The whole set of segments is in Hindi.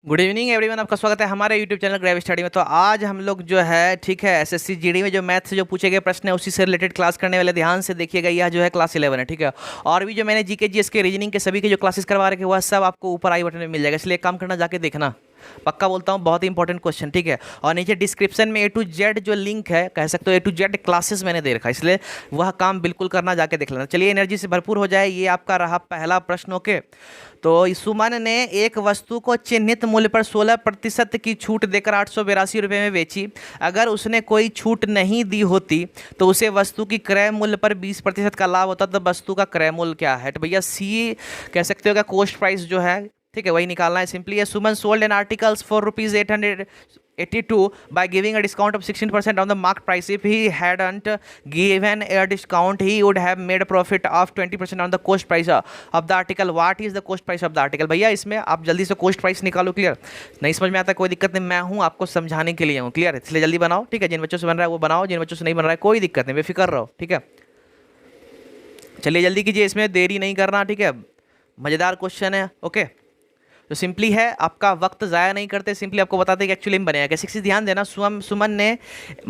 गुड इवनिंग एवरीवन, आपका स्वागत है हमारे यूट्यूब चैनल ग्रेव स्टडी में। तो आज हम लोग जो है ठीक है एसएससी जीडी में जो मैथ से जो पूछे गए प्रश्न है उसी से रिलेटेड क्लास करने वाले। ध्यान से देखिएगा, यह जो है क्लास 11 है, ठीक है। और भी जो मैंने जीके जीएस के रीजनिंग के सभी के जो क्लासेस करवा रखे वह सब आपको ऊपर आई बटन में मिल जाएगा, इसलिए एक काम करना, जाके देखना, पक्का बोलता हूँ, बहुत ही इंपॉर्टेंट क्वेश्चन, ठीक है। और नीचे डिस्क्रिप्शन में A to Z जो लिंक है, कह सकते हो A to Z क्लासेस मैंने दे रखा है, इसलिए वह काम बिल्कुल करना, जाके देख लेना। चलिए एनर्जी से भरपूर हो जाए। ये आपका रहा पहला प्रश्न, ओके। तो सुमन ने एक वस्तु को चिन्हित मूल्य पर 16% की छूट देकर 882 रुपये में बेची। अगर उसने कोई छूट नहीं दी होती तो उसे वस्तु की क्रय मूल्य पर 20% का लाभ होता, तो वस्तु का क्रय मूल्य क्या है? तो भैया सी कह सकते हो कि कॉस्ट प्राइस जो है, ठीक है, वही निकालना है। सिंपली है, Suman sold an articles for ₹882 by giving a discount of 16% on the marked price. If he hadn't given a discount, he would have made a profit of 20% on the cost price of the article. What is the cost price of the article? भैया इसमें आप जल्दी से cost price निकालो। क्लियर? नहीं समझ में आता कोई दिक्कत नहीं, मैं हूँ आपको समझाने के लिए हूँ। क्लियर? इसलिए जल्दी बनाओ, ठीक है। जिन बच्चों से बन रहा है वो बनाओ, जिन बच्चों से नहीं बन रहा है कोई दिक्कत नहीं, बेफिक्र रहो, ठीक है। चलिए जल्दी कीजिए, इसमें देरी नहीं करना, ठीक है। मज़ेदार क्वेश्चन है, ओके। तो सिंपली है, आपका वक्त ज़ाया नहीं करते, सिंपली आपको बताते हैं कि एक्चुअली में बनेगा कैसे। किसी ध्यान देना, सुमन ने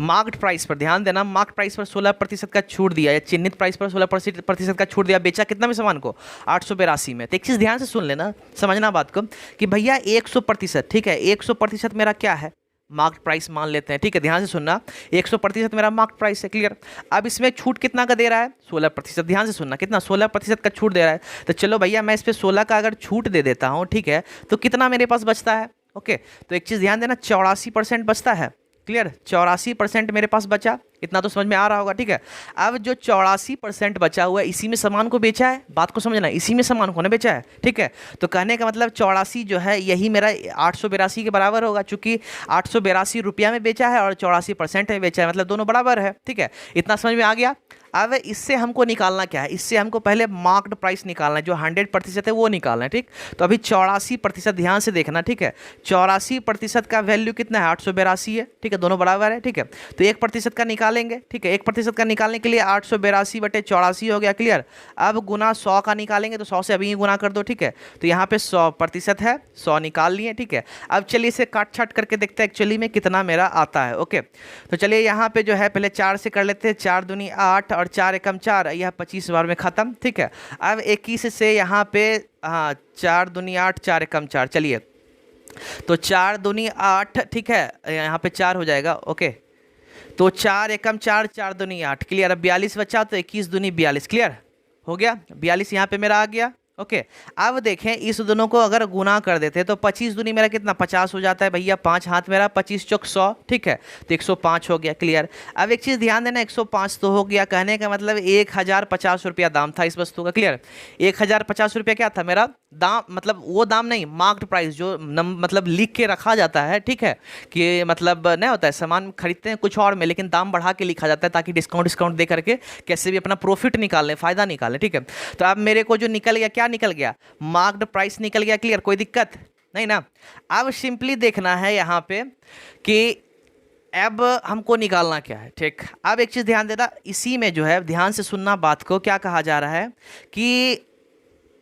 मार्क्ड प्राइस पर, ध्यान देना, मार्क्ड प्राइस पर 16% का छूट दिया, या चिन्हित प्राइस पर 16% का छूट दिया। बेचा कितना में सामान को? 882 में। तो एक चीज़ ध्यान से सुन लेना, समझना बात को, कि भैया 100%, ठीक है, 100% मेरा क्या है? मार्क्ड प्राइस मान लेते हैं, ठीक है। ध्यान से सुनना, 100% मेरा मार्क्ड प्राइस है। क्लियर? अब इसमें छूट कितना का दे रहा है? 16%। ध्यान से सुनना, कितना? 16% का छूट दे रहा है। तो चलो भैया मैं इस पर 16 का अगर छूट दे देता हूँ, ठीक है, तो कितना मेरे पास बचता है? ओके, तो एक चीज़ ध्यान देना, 84% बचता है। क्लियर? 84% मेरे पास बचा, इतना तो समझ में आ रहा होगा, ठीक है। अब जो 84% बचा हुआ है, इसी में सामान को बेचा है, बात को समझना, इसी में सामान को ना बेचा है, ठीक है। तो कहने का मतलब 84 जो है यही मेरा 882 के बराबर होगा, चूंकि 882 रुपया में बेचा है और 84% में बेचा है, मतलब दोनों बराबर है, ठीक है। इतना समझ में आ गया। अब इससे हमको निकालना क्या है? इससे हमको पहले मार्क्ड प्राइस निकालना है, जो 100% है वो निकालना है, ठीक। तो अभी 84%, ध्यान से देखना, ठीक है। 84% का वैल्यू कितना है? 882 है, ठीक है, दोनों बराबर है, ठीक है। तो 1% का निकालेंगे, ठीक है। 1% का निकालने के लिए 882/84 हो गया। क्लियर? अब गुना 100 का निकालेंगे, तो 100 से अभी ही गुना कर दो, ठीक है। तो यहाँ पे 100% है, 100 निकाल लिए, ठीक है। अब चलिए इसे काट छाट करके देखते हैं एक्चुअली में कितना मेरा आता है, ओके। तो चलिए यहाँ पे जो है पहले 4 से कर लेते हैं, 4 दूनी 8 और 4 एकम 4, यह 25 बार में ख़त्म, ठीक है। अब 21 से यहाँ पे, हाँ, 4 दूनी 8, 4 एकम 4, चलिए, तो 4 दूनी 8, ठीक है, यहाँ पे 4 हो जाएगा, ओके। तो 4 एकम 4, 4 दूनी 8, क्लियर। अब 42 बचा, तो 21 दूनी 42, क्लियर हो गया। 42 यहाँ पे मेरा आ गया, ओके। अब देखें, इस दोनों को अगर गुना कर देते हैं तो 25 दूनी मेरा कितना? 50 हो जाता है भैया, 5 हाथ मेरा, 25 चौक 100, ठीक है। तो 105 हो गया। क्लियर? अब एक चीज़ ध्यान देना, 105 तो हो गया, कहने का मतलब 1050 रुपया दाम था इस वस्तु का। क्लियर? 1050 रुपया क्या था मेरा दाम? मतलब वो दाम नहीं, मार्क्ड प्राइस, जो मतलब लिख के रखा जाता है, ठीक है, कि मतलब नहीं होता है, सामान खरीदते हैं कुछ और में, लेकिन दाम बढ़ा के लिखा जाता है ताकि डिस्काउंट दे करके कैसे भी अपना प्रॉफिट निकाल लें, फायदा निकालें, ठीक है। तो अब मेरे को जो निकल गया, क्या निकल गया? मार्क्ड प्राइस निकल गया। क्लियर? कोई दिक्कत नहीं ना? अब सिंपली देखना है यहाँ पे कि अब हमको निकालना क्या है, ठीक। अब एक चीज़ ध्यान देना, इसी में जो है ध्यान से सुनना बात को, क्या कहा जा रहा है कि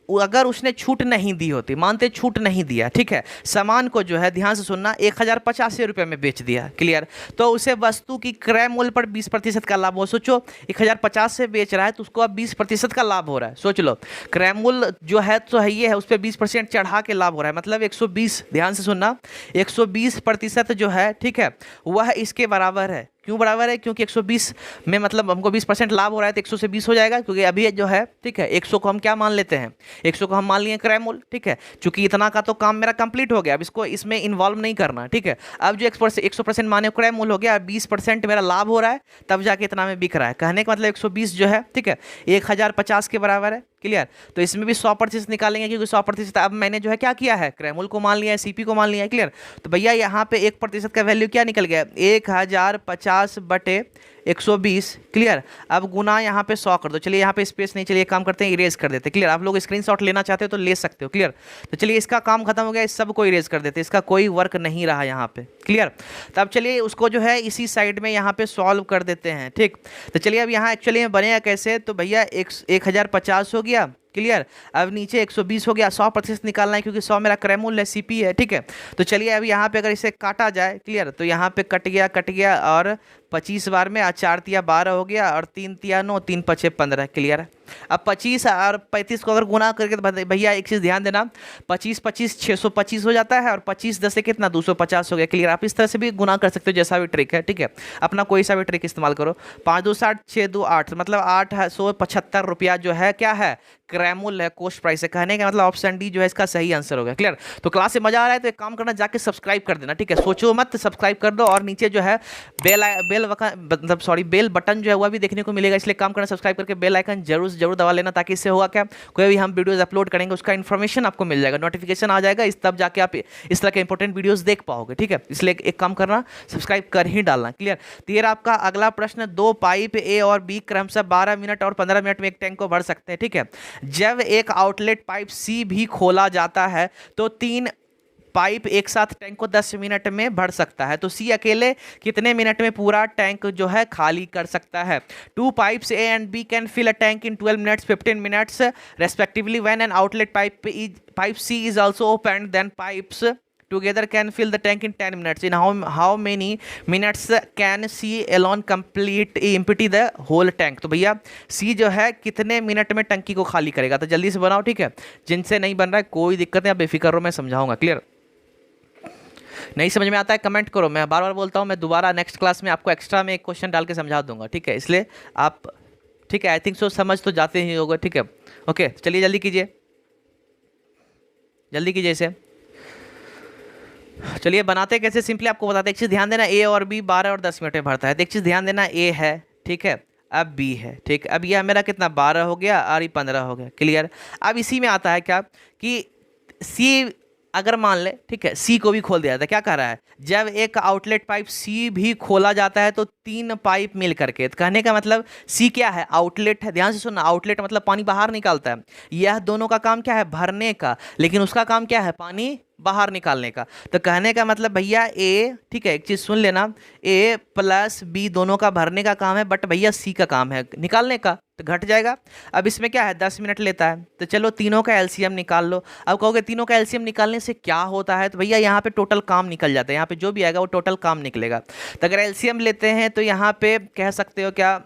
अगर उसने छूट नहीं दी होती, मानते छूट नहीं दिया, ठीक है, सामान को जो है, ध्यान से सुनना, 1050 रुपये में बेच दिया। क्लियर? तो उसे वस्तु की क्रय मूल्य पर 20% का लाभ हो। सोचो, 1050 से बेच रहा है तो उसको अब 20% का लाभ हो रहा है। सोच लो, क्रय मूल्य जो है तो है ये है, उस पर 20% चढ़ा के लाभ हो रहा है, मतलब 120, ध्यान से सुनना, 120% जो है, ठीक है, वह इसके बराबर है। क्यों बराबर है? क्योंकि 120 में मतलब हमको 20% लाभ हो रहा है, तो 100 से 20 हो जाएगा, क्योंकि अभी जो है, ठीक है, 100 को हम क्या मान लेते हैं? 100 को हम मान लिए क्रय मूल्य, ठीक है। चूंकि इतना का तो काम मेरा कंप्लीट हो गया, अब इसको इसमें इन्वॉल्व नहीं करना, ठीक है। अब जो 100% माने क्रय मूल्य हो गया, 20% मेरा लाभ हो रहा है, तब जाके इतना में बिक रहा है। कहने का मतलब 120 जो है, ठीक है, 1050 के बराबर है। क्लियर? तो इसमें भी 100% निकालेंगे, क्योंकि 100% अब मैंने जो है क्या किया है? क्रय मूल्य को मान लिया है, सीपी को मान लिया है। क्लियर? तो भैया यहाँ पे 1% का वैल्यू क्या निकल गया? 1050/120। क्लियर? अब गुना यहाँ पे 100 कर दो। चलिए यहाँ पे स्पेस नहीं, चलिए काम करते हैं, इरेज कर देते हैं। क्लियर? आप लोग स्क्रीनशॉट लेना चाहते हो तो ले सकते हो। क्लियर? तो चलिए इसका काम खत्म हो गया, इस सब को इरेज कर देते हैं, इसका कोई वर्क नहीं रहा यहाँ पे। क्लियर? तो अब चलिए उसको जो है इसी साइड में यहाँ पे सॉल्व कर देते हैं, ठीक। तो चलिए अब यहाँ एक्चुअली में बनेगा कैसे? तो भैया 1050 हो गया, क्लियर। अब नीचे 120 हो गया, 100% निकालना है क्योंकि 100 मेरा क्रैमूल है, सीपी है, ठीक है। तो चलिए अब यहाँ पे अगर इसे काटा जाए, क्लियर, तो यहाँ पे कट गया और 25 बार में 4 तिया 12 हो गया और 3 तिया 9, 3 पचे 15, क्लियर। अब 25 और 35 को अगर गुना करके तो भैया एक चीज़ ध्यान देना, 25 25 625 हो जाता है और 25 10 से कितना 250 हो गया, क्लियर। आप इस तरह से भी गुना कर सकते हो, जैसा भी ट्रिक है, ठीक है। अपना कोई सा भी ट्रिक इस्तेमाल करो। 5 2 60, 6 2 8, मतलब 875 रुपया जो है क्या है, क्रैमूल है, कोस्ट प्राइस है। कहने का मतलब ऑप्शन डी जो है इसका सही आंसर होगा, क्लियर। तो क्लास से मजा आ रहा है तो एक काम करना, जाके सब्सक्राइब कर देना, ठीक है। सोचो मत, सब्सक्राइब कर दो और नीचे जो है बेल बटन जो है वह भी देखने को मिलेगा, इसलिए काम करना सब्सक्राइब करके बेल आइकन जरूर दबा लेना, ताकि इससे होगा क्या, कोई भी हम वीडियोस अपलोड करेंगे उसका इन्फॉर्मेशन आपको मिल जाएगा, नोटिफिकेशन आ जाएगा, इस तब जाके आप इस तरह के इंपॉर्टेंट वीडियोस देख पाओगे, ठीक है। इसलिए एक काम करना, सब्सक्राइब कर ही डालना, क्लियर। तो ये आपका अगला प्रश्न, 2 पाइप ए और बी क्रमशः 12 मिनट और 15 मिनट में एक टैंक को भर सकते हैं, ठीक है। जब एक आउटलेट पाइप सी भी खोला जाता है तो 3 पाइप एक साथ टैंक को 10 मिनट में भर सकता है, तो सी अकेले कितने मिनट में पूरा टैंक जो है खाली कर सकता है। 2 pipes A and B can fill a tank in 12 minutes 15 minutes respectively when an outlet pipe C is also open, then pipes together can fill the tank in 10 minutes. In how many minutes can C alone complete empty the whole tank? तो भैया C जो है कितने मिनट में टंकी को खाली करेगा, तो जल्दी से बनाओ, ठीक है। जिनसे नहीं बन रहा है कोई दिक्कत नहीं, आप बेफिक्र रहो, मैं समझाऊंगा, क्लियर। नहीं समझ में आता है कमेंट करो, मैं बार बार बोलता हूँ, मैं दोबारा नेक्स्ट क्लास में आपको एक्स्ट्रा में एक क्वेश्चन डाल के समझा दूंगा, ठीक है। इसलिए आप, ठीक है, आई थिंक सो समझ तो जाते ही होगा, ठीक है। ओके, चलिए जल्दी कीजिए, जल्दी कीजिए इसे। चलिए बनाते कैसे, सिंपली आपको बताते हैं। एक चीज़ ध्यान देना, ए और बी 12 और 10 मिनट में भरता है। तो एक चीज़ ध्यान देना, ए है, ठीक है, अब बी है, ठीक। अब यह मेरा कितना 12 हो गया और ये 15 हो गया, क्लियर। अब इसी में आता है क्या कि सी अगर मान ले, ठीक है, सी को भी खोल दिया जाता है। क्या कह रहा है, जब एक आउटलेट पाइप सी भी खोला जाता है तो 3 पाइप मिल करके, तो कहने का मतलब सी क्या है, आउटलेट है। ध्यान से सुनना, आउटलेट मतलब पानी बाहर निकालता है। यह दोनों का काम क्या है, भरने का, लेकिन उसका काम क्या है, पानी बाहर निकालने का। तो कहने का मतलब भैया ए, ठीक है, एक चीज़ सुन लेना, ए प्लस बी दोनों का भरने का काम है, बट भैया सी का काम है निकालने का, तो घट जाएगा। अब इसमें क्या है, 10 मिनट लेता है, तो चलो तीनों का एलसीएम निकाल लो। अब कहोगे तीनों का एलसीएम निकालने से क्या होता है, तो भैया यहाँ पे टोटल काम निकल जाता है, यहाँ पे जो भी आएगा वो टोटल काम निकलेगा। तो अगर एलसीएम लेते हैं तो यहाँ पे कह सकते हो क्या,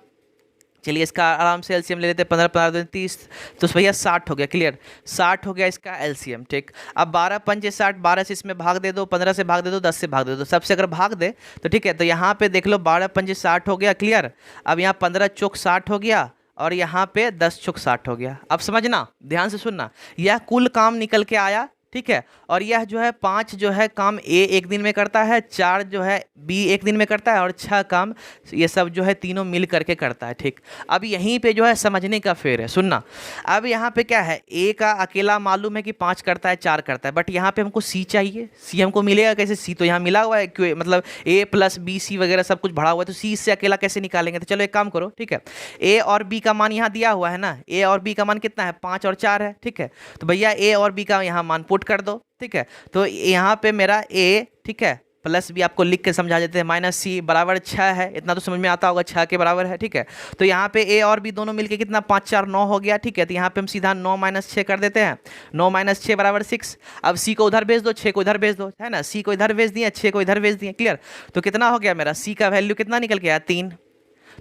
चलिए इसका आराम से एलसीएम ले लेते हैं, 15 15 30, तो भैया 60 हो गया, क्लियर, 60 हो गया इसका एलसीएम, ठीक। अब 12 पंजे 60, 12 से इसमें भाग दे दो, 15 से भाग दे दो, 10 से भाग दे दो, सबसे अगर भाग दे तो ठीक है। तो यहाँ पे देख लो 12 पंजे 60 हो गया, क्लियर। अब यहाँ 15 चौक 60 हो गया और यहाँ पे 10 चौक 60 हो गया। अब समझना, ध्यान से सुनना, यह कुल काम निकल के आया, ठीक है। और यह जो है 5 जो है काम ए एक दिन में करता है, 4 जो है बी एक दिन में करता है और 6 काम ये सब जो है तीनों मिल करके करता है, ठीक। अब यहीं पे जो है समझने का फेर है, सुनना। अब यहाँ पे क्या है, ए का अकेला मालूम है कि 5 करता है, 4 करता है, बट यहाँ पे हमको सी चाहिए। सी हमको मिलेगा कैसे, सी तो यहाँ मिला हुआ है, क्यों, मतलब ए प्लस बी सी वगैरह सब कुछ भरा हुआ है, तो सी इससे अकेला कैसे निकालेंगे। तो चलो एक काम करो, ठीक है, ए और बी का मान यहाँ दिया हुआ है ना, ए और बी का मान कितना है, 5 और 4 है, ठीक है। तो भैया ए और बी का यहाँ मान पुट कर दो, ठीक है। तो यहाँ पे मेरा ए, ठीक है, प्लस भी आपको लिख के समझा देते हैं, माइनस सी बराबर 6 है, इतना तो समझ में आता होगा, 6 के बराबर है, ठीक है। तो यहाँ पे ए और बी दोनों मिलके कितना 5 4 9 हो गया, ठीक है। तो यहाँ पे हम सीधा 9 - 6 कर देते हैं, 9 - 6 बराबर 6। अब सी को उधर भेज दो, 6 को इधर भेज दो, है ना, सी को इधर भेज दिए, 6 को इधर भेज दिए, क्लियर। तो कितना हो गया मेरा, सी का वैल्यू कितना निकल के आया, 3।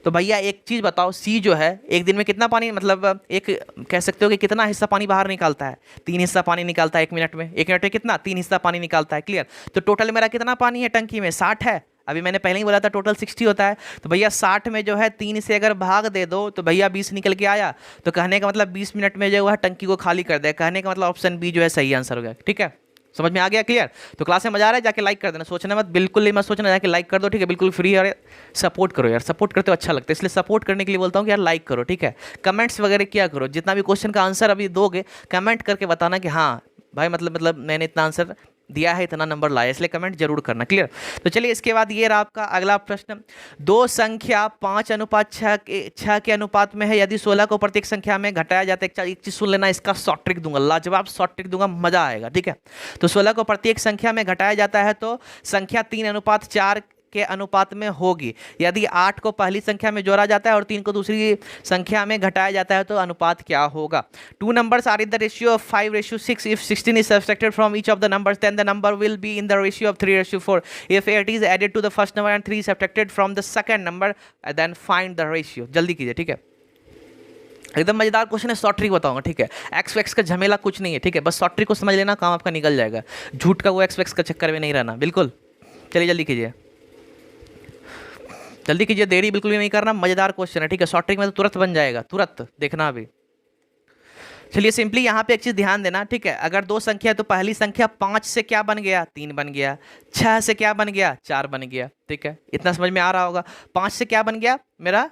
तो भैया एक चीज़ बताओ, सी जो है एक दिन में कितना पानी, मतलब एक कह सकते हो कि कितना हिस्सा पानी बाहर निकालता है, 3 हिस्सा पानी निकालता है 1 मिनट में। 1 मिनट में कितना, 3 हिस्सा पानी निकालता है, क्लियर। तो टोटल मेरा कितना पानी है टंकी में, 60 है। अभी मैंने पहले ही बोला था टोटल 60 होता है। तो भैया 60 में जो है 3 से अगर भाग दे दो तो भैया 20 निकल के आया। तो कहने का मतलब 20 मिनट में जो है टंकी को खाली कर दे। कहने का मतलब ऑप्शन बी जो है सही आंसर हो गया, ठीक है। समझ में आ गया, क्लियर। तो क्लास में मजा आ रहा है, जाके लाइक कर देना, सोचना मत, बिल्कुल नहीं मत सोचना, जाके लाइक कर दो, ठीक है, बिल्कुल फ्री है। सपोर्ट करो यार, सपोर्ट करते हो अच्छा लगता है, इसलिए सपोर्ट करने के लिए बोलता हूँ कि यार लाइक करो, ठीक है। कमेंट्स वगैरह किया करो, जितना भी क्वेश्चन का आंसर अभी दोगे कमेंट करके बताना कि हाँ भाई मतलब मैंने इतना आंसर दिया है, इतना नंबर लाया, इसलिए कमेंट जरूर करना, क्लियर। तो चलिए इसके बाद ये रहा आपका अगला प्रश्न, 2 संख्या 5:6 के अनुपात में है, यदि 16 को प्रत्येक संख्या में घटाया जाता है। एक चीज सुन लेना, इसका शॉर्ट ट्रिक दूंगा, लाजवाब शॉर्ट ट्रिक दूंगा, मजा आएगा, ठीक है। तो 16 को प्रत्येक संख्या में घटाया जाता है तो संख्या 3:4 के अनुपात में होगी। यदि 8 को पहली संख्या में जोड़ा जाता है और 3 को दूसरी संख्या में घटाया जाता है तो अनुपात क्या होगा। 2 numbers are in the ratio of 5:6. If 16 is subtracted from each of the numbers, then the number will be in the ratio of 3:4. If 8 is added to the first number and 3 subtracted from the second number, then find the ratio. जल्दी कीजिए, ठीक है, एकदम मजेदार क्वेश्चन है, शॉर्ट ट्रिक बताऊंगा, ठीक है। एक्स वैक्स का झमेला कुछ नहीं है, ठीक है, बस शॉर्ट ट्रिक को समझ लेना, काम आपका निकल जाएगा। झूठ का वो एक्स वैक्स का चक्कर में नहीं रहना, बिल्कुल। चलिए जल्दी कीजिए, जल्दी कीजिए, देरी बिल्कुल भी नहीं करना, मजेदार क्वेश्चन है, ठीक है। शॉर्ट ट्रिक में तो तुरंत बन जाएगा, तुरंत देखना अभी। चलिए सिंपली यहाँ पे एक चीज़ ध्यान देना, ठीक है। अगर दो संख्या है तो पहली संख्या 5 से क्या बन गया, 3 बन गया। 6 से क्या बन गया, 4 बन गया, ठीक है। इतना समझ में आ रहा होगा। 5 से क्या बन गया मेरा,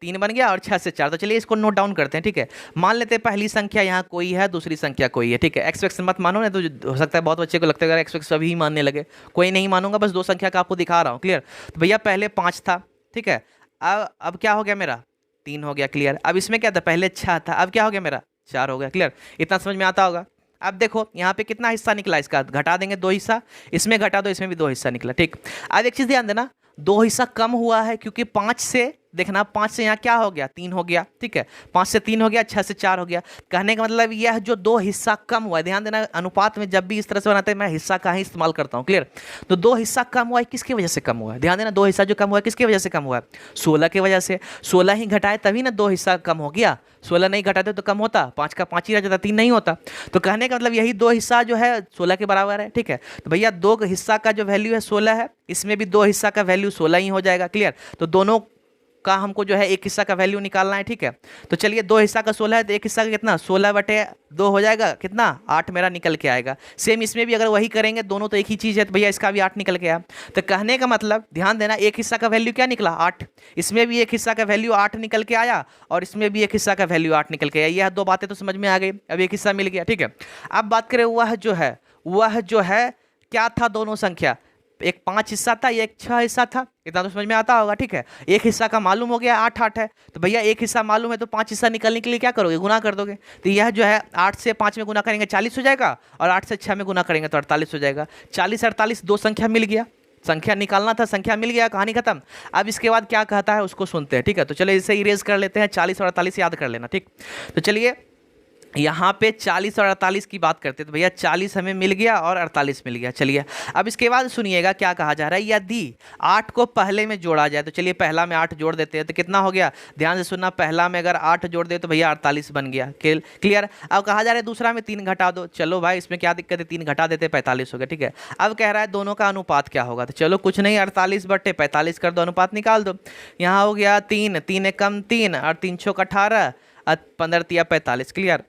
3 बन गया, और 6 से 4। तो चलिए इसको नोट डाउन करते हैं, ठीक है। मान लेते हैं पहली संख्या यहाँ कोई है, दूसरी संख्या कोई है, ठीक है। एक्स वैक्स मत मानो, नहीं तो हो सकता है बहुत बच्चे को लगता है अगर एक्स वैक्स अभी ही मानने लगे। कोई नहीं मानूंगा, बस दो संख्या का आपको दिखा रहा हूँ, क्लियर। तो भैया पहले 5 था, ठीक है, अब क्या हो गया मेरा, 3 हो गया, क्लियर। अब इसमें क्या था, पहले 6 था, अब क्या हो गया मेरा, 4 हो गया, क्लियर। इतना समझ में आता होगा। अब देखो यहाँ पे कितना हिस्सा निकला इसका, घटा देंगे 2 हिस्सा, इसमें घटा दो, इसमें भी 2 हिस्सा निकला, ठीक। अब एक चीज़ ध्यान देना, 2 हिस्सा कम हुआ है क्योंकि 5 से, देखना 5 से यहाँ क्या हो गया, 3 हो गया, ठीक है। 5 से 3 हो गया, 6 से 4 हो गया। कहने का मतलब यह जो 2 हिस्सा कम हुआ है, ध्यान देना अनुपात में जब भी इस तरह से बनाते हैं मैं हिस्सा का ही इस्तेमाल करता हूँ, क्लियर। तो 2 हिस्सा कम हुआ है, किसकी वजह से कम हुआ है, ध्यान देना। 2 हिस्सा जो कम हुआ है किसकी वजह से कम हुआ है, 16 की वजह से। 16 ही घटाए तभी ना 2 हिस्सा कम हो गया। 16 नहीं घटाते तो कम होता, 5 का 5 ही रह जाता, 3 नहीं होता। तो कहने का मतलब यही 2 हिस्सा जो है 16 के बराबर है, ठीक है। तो भैया 2 हिस्सा का जो वैल्यू है 16 है, इसमें भी 2 हिस्सा का वैल्यू 16 ही हो जाएगा, क्लियर। तो दोनों का हमको जो है एक हिस्सा का वैल्यू निकालना है, ठीक है। तो चलिए 2 हिस्सा का 16 है तो एक हिस्सा का कितना, 16/2 हो जाएगा, कितना, 8 मेरा निकल के आएगा। सेम इसमें भी अगर वही करेंगे, दोनों तो एक ही चीज़ है, तो भैया इसका भी 8 निकल के आया। तो कहने का मतलब ध्यान देना, एक हिस्सा का वैल्यू क्या निकला, 8। इसमें भी एक हिस्सा का वैल्यू 8 निकल के आया और इसमें भी एक हिस्सा का वैल्यू 8 निकल के आया। यह 2 बातें तो समझ में आ गई। अब एक हिस्सा मिल गया, ठीक है। अब बात करें वह जो है क्या था, दोनों संख्या, एक 5 हिस्सा था, एक 6 हिस्सा था। इतना तो समझ में आता होगा, ठीक है। एक हिस्सा का मालूम हो गया, 8 है। तो भैया एक हिस्सा मालूम है तो 5 हिस्सा निकलने के लिए क्या करोगे, गुना कर दोगे। तो यह जो है 8 से 5 में गुना करेंगे 40 हो जाएगा, और 8 से 6 में गुना करेंगे तो 48 हो जाएगा। 40 48 2 संख्या मिल गया, संख्या निकालना था, संख्या मिल गया, कहानी खत्म। अब इसके बाद क्या कहता है उसको सुनते हैं, ठीक है। तो चलिए इसे इरेज कर लेते हैं, 40 और 48 याद कर लेना, ठीक। तो चलिए यहाँ पे 40 और 48 की बात करते हैं। तो भैया 40 हमें मिल गया और 48 मिल गया। चलिए अब इसके बाद सुनिएगा क्या कहा जा रहा है, यदि 8 को पहले में जोड़ा जाए, तो चलिए पहला में 8 जोड़ देते हैं तो कितना हो गया, ध्यान से सुनना, पहला में अगर 8 जोड़ दे तो भैया 48 बन गया, क्लियर। अब कहा जा रहा है दूसरा में 3 घटा दो, चलो भाई इसमें क्या दिक्कत है, 3 घटा देते 45 हो गया, ठीक है। अब कह रहा है दोनों का अनुपात क्या होगा, तो चलो कुछ नहीं, 48/45 कर दो, अनुपात निकाल दो। यहाँ हो गया 3, 3 कम 3 और 3 छो 18, 15 तिया 45, क्लियर।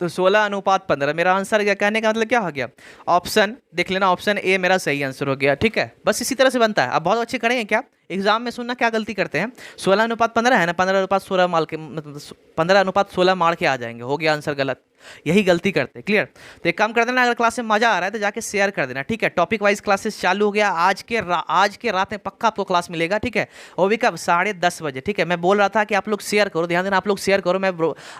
तो 16:15 मेरा आंसर गया। कहने का मतलब क्या हो गया, ऑप्शन देख लेना, ऑप्शन ए मेरा सही आंसर हो गया, ठीक है। बस इसी तरह से बनता है। अब बहुत अच्छे करेंगे क्या, एग्जाम में सुनना क्या गलती करते हैं, 16:15 है ना, 15:16 मार के, मतलब 15:16 मार के आ जाएंगे, हो गया आंसर गलत। यही गलती करते हैं, क्लियर। तो एक काम कर देना, अगर क्लास में मजा आ रहा है तो जाके शेयर कर देना, ठीक है। टॉपिक वाइज क्लासेस चालू हो गया, आज के रात में पक्का आपको क्लास मिलेगा, ठीक है। वो भी कब, 10:30 बजे, ठीक है। मैं बोल रहा था कि आप लोग शेयर करो, ध्यान देना, आप लोग शेयर करो, मैं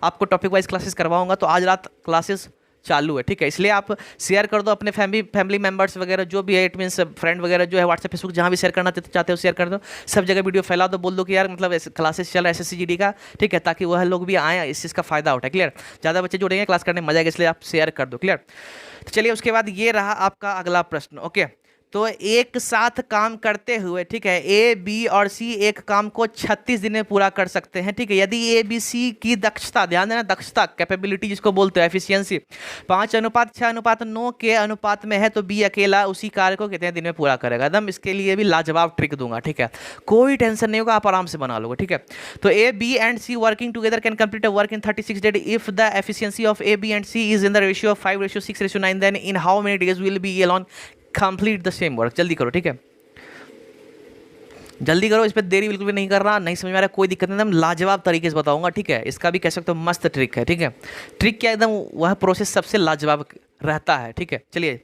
आपको टॉपिक वाइज क्लासेस करवाऊंगा। तो आज रात क्लासेस चालू है, ठीक है। इसलिए आप शेयर कर दो अपने फैमिली मेंबर्स वगैरह जो भी है, इट मीन्स फ्रेंड वगैरह जो है, व्हाट्सएप फेसबुक जहाँ भी शेयर करना चाहते हो शेयर कर दो, सब जगह वीडियो फैला दो, बोल दो कि यार मतलब क्लासेस चल रहा है SSC GD का, ठीक है, ताकि वह लोग भी आए, इस चीज़ का फायदा उठाए, क्लियर। ज़्यादा बच्चे जुड़ेंगे, क्लास करने में मजा आएगा, इसलिए आप शेयर कर दो, क्लियर। तो चलिए उसके बाद ये रहा आपका अगला प्रश्न, ओके। तो एक साथ काम करते हुए, ठीक है, A, B और C एक काम को 36 दिन में पूरा कर सकते हैं, ठीक है। यदि A, B, C की दक्षता, ध्यान देना, दक्षता कैपेबिलिटी जिसको बोलते हैं, एफिशिएंसी 5:6:9 के अनुपात में है, तो B अकेला उसी कार्य को कितने दिन में पूरा करेगा। एकदम इसके लिए भी लाजवाब ट्रिक दूंगा, ठीक है, कोई टेंशन नहीं होगा, आप आराम से बना लोगे, ठीक है। तो A, B and C working together can complete a work in 36 days if the efficiency of A, B and C is in the ratio of 5:6:9, then in how many days will be alone complete the same work. जल्दी करो, ठीक है, जल्दी करो, इस पर देरी बिल्कुल भी नहीं कर रहा। नहीं समझ में आ रहा कोई दिक्कत नहीं, एकदम लाजवाब तरीके से बताऊंगा, ठीक है। इसका भी कह सकते हो मस्त ट्रिक है, ठीक है। ट्रिक क्या, एकदम वह प्रोसेस सबसे लाजवाब रहता है, ठीक है। चलिए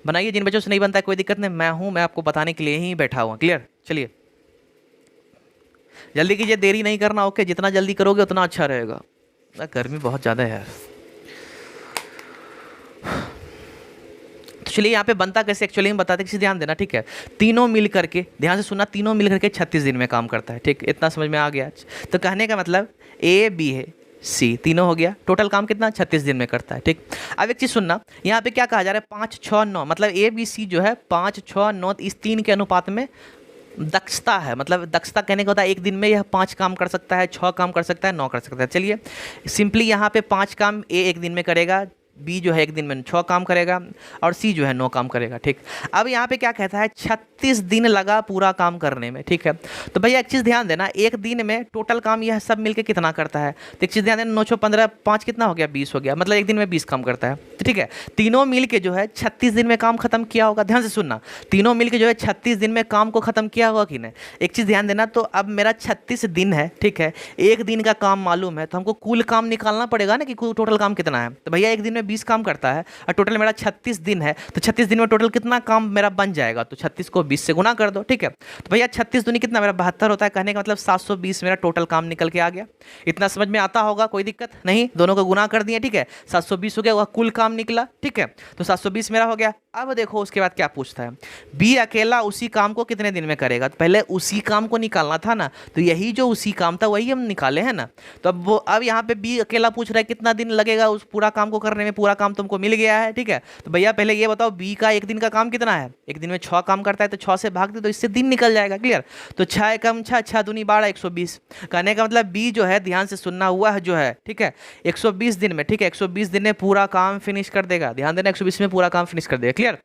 बनाइए, जिन बच्चों से नहीं बनता है कोई दिक्कत नहीं, मैं हूं, मैं आपको बताने के लिए ही बैठा हुआ, क्लियर। चलिए जल्दी कीजिए, देरी नहीं करना, ओके। जितना जल्दी करोगे उतना अच्छा रहेगा, गर्मी बहुत ज़्यादा है यार। चलिए यहाँ पे बनता कैसे एक्चुअली में बताते किसी ध्यान देना, ठीक है। तीनों मिल करके, ध्यान से सुनना, तीनों मिल करके 36 दिन में काम करता है, ठीक। इतना समझ में आ गया। तो कहने का मतलब ए बी है सी, तीनों हो गया, टोटल काम कितना 36 दिन में करता है, ठीक। अब एक चीज़ सुनना, यहाँ पे क्या कहा जा रहा है 5 6 9, मतलब ए बी सी जो है 5 6 9 इस 3 के अनुपात में दक्षता है। मतलब दक्षता कहने का होता है एक दिन में यह 5 काम कर सकता है, 6 काम कर सकता है, 9 कर सकता है। चलिए सिंपली यहाँ पे 5 काम ए एक दिन में करेगा, बी जो है एक दिन में 6 काम करेगा और सी जो है 9 काम करेगा, ठीक। अब यहाँ पे क्या कहता है 36 दिन लगा पूरा काम करने में, ठीक है। तो भैया एक चीज़ ध्यान देना, एक दिन में टोटल काम यह सब मिलके कितना करता है, तो एक चीज़ ध्यान देना, 9 15 5 कितना हो गया 20 हो गया, मतलब एक दिन में 20 काम करता है, तो ठीक है। तीनों मिल के जो है 36 दिन में काम खत्म किया होगा। ध्यान से सुनना, तीनों मिल के जो है 36 दिन में काम को खत्म किया होगा कि नहीं। एक चीज़ ध्यान देना, तो अब मेरा 36 दिन है, ठीक है, एक दिन का काम मालूम है, तो हमको कुल काम निकालना पड़ेगा ना कि कुल टोटल काम कितना है। तो भैया एक दिन में 20 काम करता है और टोटल मेरा 36 दिन है, तो 36 दिन में टोटल कितना काम मेरा बन जाएगा, तो 36 को 20 से गुना कर दो, ठीक है। तो भैया 36 दूनी कितना मेरा 72 होता है, कहने का मतलब 720 मेरा टोटल काम निकल के आ गया। इतना समझ में आता होगा, कोई दिक्कत नहीं, दोनों को गुना कर दिए, ठीक है। 720 हो गया, वह कुल काम निकला, ठीक है। तो 720 मेरा हो गया। अब देखो उसके बाद क्या पूछता है, बी अकेला उसी काम को कितने दिन में करेगा। तो पहले उसी काम को निकालना था ना, तो यही जो उसी काम था वही हम निकाले हैं ना। तो अब यहाँ पे बी अकेला पूछ रहा है कितना दिन लगेगा उस पूरा काम को करने में, पूरा काम तुमको मिल गया है, ठीक है। तो भैया पहले ये बताओ बी का एक दिन का काम कितना है, एक दिन में 6 काम करता है, तो 6 से भाग दे तो इससे दिन निकल जाएगा, क्लियर। तो 6 कम 6 6 दूनी 12 120, कहने का मतलब बी जो है, ध्यान से सुनना, हुआ जो है, ठीक है, 120 दिन में, ठीक है, 120 दिन में पूरा काम फिनिश कर देगा। ध्यान देना 120 में पूरा काम फिनिश कर देगा, क्लियर।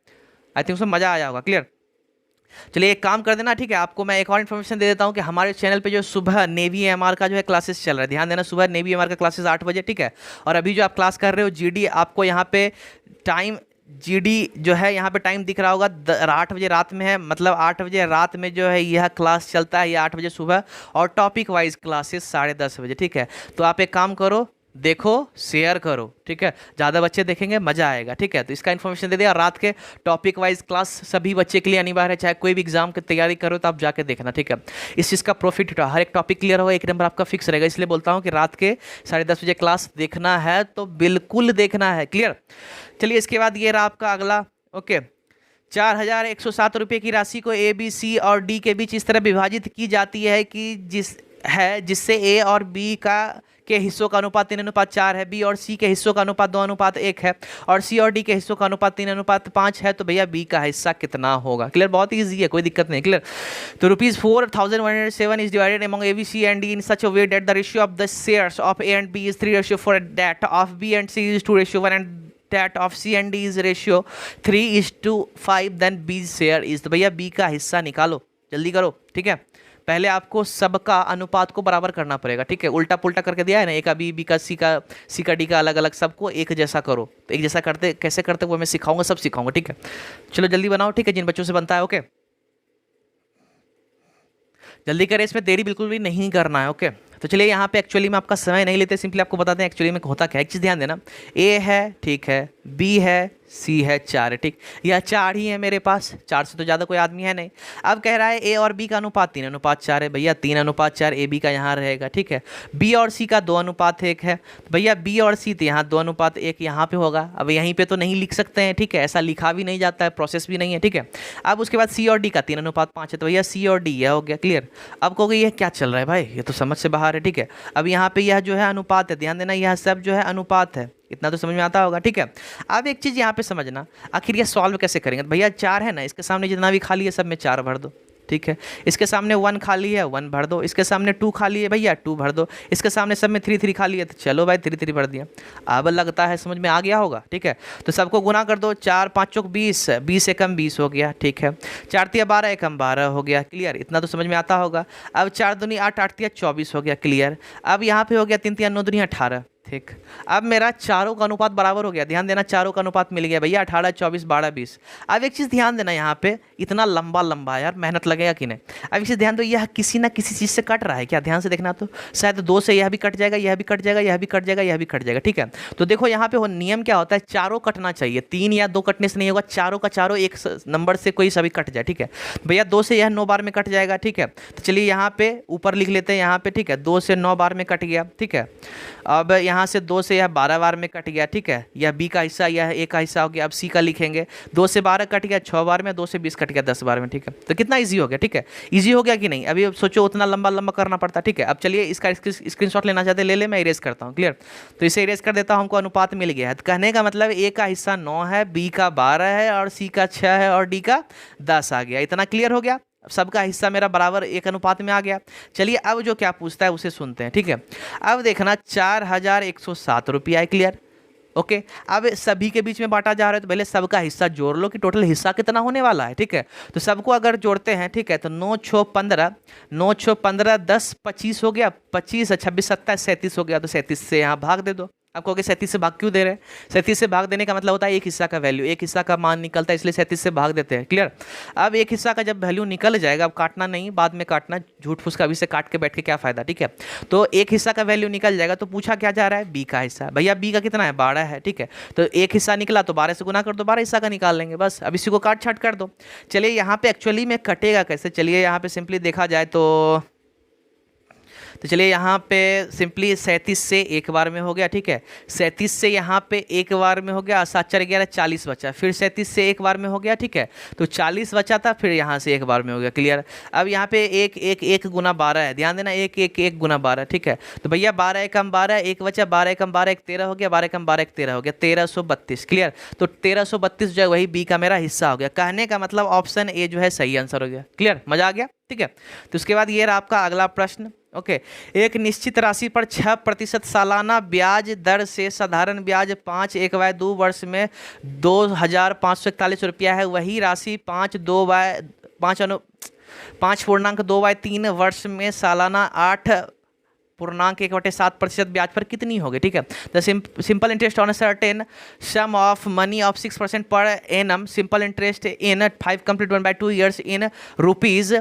आई थिंक उसमें मजा आया होगा, क्लियर। चलिए एक काम कर देना, ठीक है, आपको मैं एक और इन्फॉर्मेशन दे देता हूँ कि हमारे चैनल पे जो सुबह नेवी एमआर का जो है क्लासेस चल रहा है। ध्यान देना, सुबह नेवी एमआर का क्लासेस 8 बजे, ठीक है। और अभी जो आप क्लास कर रहे हो जीडी, आपको यहाँ पे टाइम जीडी जो है यहाँ पे टाइम दिख रहा होगा 8 बजे रात में है, मतलब 8 बजे रात में जो है यह क्लास चलता है, यह 8 बजे सुबह, और टॉपिक वाइज क्लासेस 10:30 बजे, ठीक है। तो आप एक काम करो, देखो शेयर करो, ठीक है, ज़्यादा बच्चे देखेंगे मज़ा आएगा, ठीक है। तो इसका इन्फॉर्मेशन दे दिया। रात के टॉपिक वाइज क्लास सभी बच्चे के लिए अनिवार्य है, चाहे कोई भी एग्जाम की तैयारी करो तो आप जाके देखना, ठीक है। इस चीज़ का प्रॉफिट हर एक टॉपिक क्लियर होगा, एक नंबर आपका फिक्स रहेगा, इसलिए बोलता हूँ कि रात के 10:30 बजे क्लास देखना है तो बिल्कुल देखना है, क्लियर। चलिए इसके बाद ये रहा आपका अगला, ओके। 4107 रुपये की राशि को ए बी सी और डी के बीच इस तरह विभाजित की जाती है कि जिससे ए और बी के हिस्सों का अनुपात 3:4 है, बी और सी के हिस्सों का अनुपात 2:1 है, और सी और डी के हिस्सों का अनुपात 3:5 है। तो भैया बी का हिस्सा कितना होगा, क्लियर। बहुत ईजी है, कोई दिक्कत नहीं, क्लियर। तो ₹4107 is divided among A B C and D in such a way that the ratio of the shares of A and B is 3:4, that of B and C is 2:1 and that of C and D is ratio 3:5, then B's share is। तो भैया B का हिस्सा निकालो, जल्दी करो, ठीक है। पहले आपको सबका अनुपात को बराबर करना पड़ेगा, ठीक है। उल्टा पुल्टा करके दिया है ना, ए का बी, बी का सी का डी का अलग अलग, सबको एक जैसा करो। तो एक जैसा करते कैसे करते वो मैं सिखाऊंगा, सब सिखाऊंगा, ठीक है। चलो जल्दी बनाओ, ठीक है, जिन बच्चों से बनता है, ओके जल्दी करें, इसमें देरी बिल्कुल भी नहीं करना है, ओके। तो चलिए यहाँ पे एक्चुअली में आपका समय नहीं लेते, सिंपली आपको बताते हैं एक्चुअली में होता क्या है। एक चीज़ ध्यान देना, ए है, ठीक है, बी है, सी है, 4 है, ठीक। यह 4 ही है मेरे पास, 4 से तो ज़्यादा कोई आदमी है नहीं। अब कह रहा है ए और बी का अनुपात 3:4 है, भैया 3:4 ए बी का यहाँ रहेगा, ठीक है। बी और सी का 2:1 है, भैया बी और सी तो यहाँ 2:1 यहाँ पे होगा। अब यहीं पे तो नहीं लिख सकते हैं, ठीक है, ऐसा लिखा भी नहीं जाता है, प्रोसेस भी नहीं है, ठीक है। अब उसके बाद सी और डी का 3:5 है, तो भैया सी और डी यह हो गया, क्लियर। अब कहोगे ये क्या चल रहा है भाई, ये तो समझ से बाहर है, ठीक है। अब यहाँ पे यह जो है अनुपात है, ध्यान देना, यह सब जो है अनुपात है, इतना तो समझ में आता होगा, ठीक है। अब एक चीज़ यहाँ पे समझना, आखिर ये सॉल्व कैसे करेंगे। तो भैया 4 है ना, इसके सामने जितना भी खाली है सब में 4 भर दो, ठीक है। इसके सामने 1 खाली है, 1 भर दो। इसके सामने 2 खाली है, भैया 2 भर दो। इसके सामने सब में 3 3 खाली है, तो चलो भाई 3 3 भर दिया। अब लगता है समझ में आ गया होगा, ठीक है। तो सबको गुना कर दो, 4 5 चौक 20, 20 एकम 20 हो गया, ठीक है। 4 तिया 12 एकम 12 हो गया, क्लियर। इतना तो समझ में आता होगा। अब 4 दूनी 8, 8 तिया 24 हो गया, क्लियर। अब यहाँ पे हो गया 3 तिया 9 दूनी 18, ठीक। अब मेरा चारों का अनुपात बराबर हो गया, ध्यान देना, चारों का अनुपात मिल गया भैया, 18 24 12 20। अब एक चीज़ ध्यान देना, यहाँ पे इतना लंबा लंबा यार मेहनत लगेगा कि नहीं। अब एक चीज़ ध्यान दो, यह किसी ना किसी चीज़ से कट रहा है क्या, ध्यान से देखना। तो शायद 2 से यह भी कट जाएगा, यह भी कट जाएगा, यह भी कट जाएगा, यह भी कट जाएगा, ठीक है। तो देखो यहाँ पे नियम क्या होता है, चारों कटना चाहिए, 3 या 2 कटने से नहीं होगा, चारों का चारों एक नंबर से कोई सभी कट जाए, ठीक है। भैया 2 से यह 9 बार में कट जाएगा, ठीक है। तो चलिए यहाँ पे ऊपर लिख लेते हैं, यहाँ पे, ठीक है, 2 से 9 बार में कट गया, ठीक है। अब यहाँ यहाँ से 2 से यह 12 बार में कट गया, ठीक है, यह बी का हिस्सा, यह ए का हिस्सा हो गया। अब सी का लिखेंगे, 2 से 12 कट गया 6 बार में, 2 से 20 कट गया 10 बार में, ठीक है। तो कितना ईजी हो गया, ठीक है, ईजी हो गया कि नहीं? अभी सोचो उतना लंबा लंबा करना पड़ता, ठीक है। अब चलिए इसका स्क्रीनशॉट लेना चाहते ले मैं इरेज करता हूँ, क्लियर। तो इसे इरेज कर देता हूँ, हमको अनुपात मिल गया है। तो कहने का मतलब ए का हिस्सा 9 है, बी का 12 है और सी का 6 है और डी का 10 आ गया। इतना क्लियर हो गया, सबका हिस्सा मेरा बराबर एक अनुपात में आ गया। चलिए अब जो क्या पूछता है उसे सुनते हैं, ठीक है। अब देखना 4107 रुपया है, क्लियर, ओके। अब सभी के बीच में बांटा जा रहा है तो पहले सबका हिस्सा जोड़ लो कि टोटल हिस्सा कितना होने वाला है, ठीक है। तो सबको अगर जोड़ते हैं, ठीक है, तो 9 6 15, 9 6 15 10 25 हो गया, 25 26 27 37 हो गया। तो 37 से यहाँ भाग दे दो। आप कहोगे 37 से भाग क्यों दे रहे हैं? 37 से भाग देने का मतलब होता है एक हिस्सा का वैल्यू, एक हिस्सा का मान निकलता है, इसलिए 37 से भाग देते हैं, क्लियर। अब एक हिस्सा का जब वैल्यू निकल जाएगा, अब काटना नहीं, बाद में काटना, झूठ फूस का अभी से काट के बैठ के क्या फायदा, ठीक है। तो एक हिस्सा का वैल्यू निकल जाएगा तो पूछा क्या जा रहा है? बी का हिस्सा। भैया बी का कितना है? 12 है, ठीक है। तो एक हिस्सा निकला तो 12 से गुना कर दो, 12 हिस्सा का निकाल लेंगे, बस। अब इसी को काट छाट कर दो। चलिए यहाँ पे एक्चुअली में कटेगा कैसे, चलिए यहाँ पे सिंपली देखा जाए तो चलिए यहाँ पे सिंपली 37 से एक बार में हो गया, ठीक है। 37 से यहाँ पे एक बार में हो गया, 7 4 11 40 बचा, फिर 37 से एक बार में हो गया, ठीक है। तो 40 बचा था, फिर यहाँ से एक बार में हो गया, क्लियर। अब यहाँ पे एक गुना 12 है, ध्यान देना, एक गुना 12, ठीक है। तो भैया 12 एकम 12, एक बचा, 12 एकम 12 एक 13 हो गया, 12 एकम 12 एक 13 हो गया, 1332, क्लियर। तो 1332 जो है वही बी का मेरा हिस्सा हो गया। कहने का मतलब ऑप्शन ए जो है सही आंसर हो गया, क्लियर, मजा आ गया, ठीक है। तो उसके बाद ये रहा आपका अगला प्रश्न, ओके। एक निश्चित राशि पर 6% सालाना ब्याज दर से साधारण ब्याज 5/1/2 वर्ष में 2541 रुपया है। वही राशि 5.2/3 वर्ष में सालाना 8.1/7% ब्याज पर कितनी होगी, ठीक है। The simple interest on certain some of money of 6% per annum, simple interest in 5 complete 1/2 years in rupees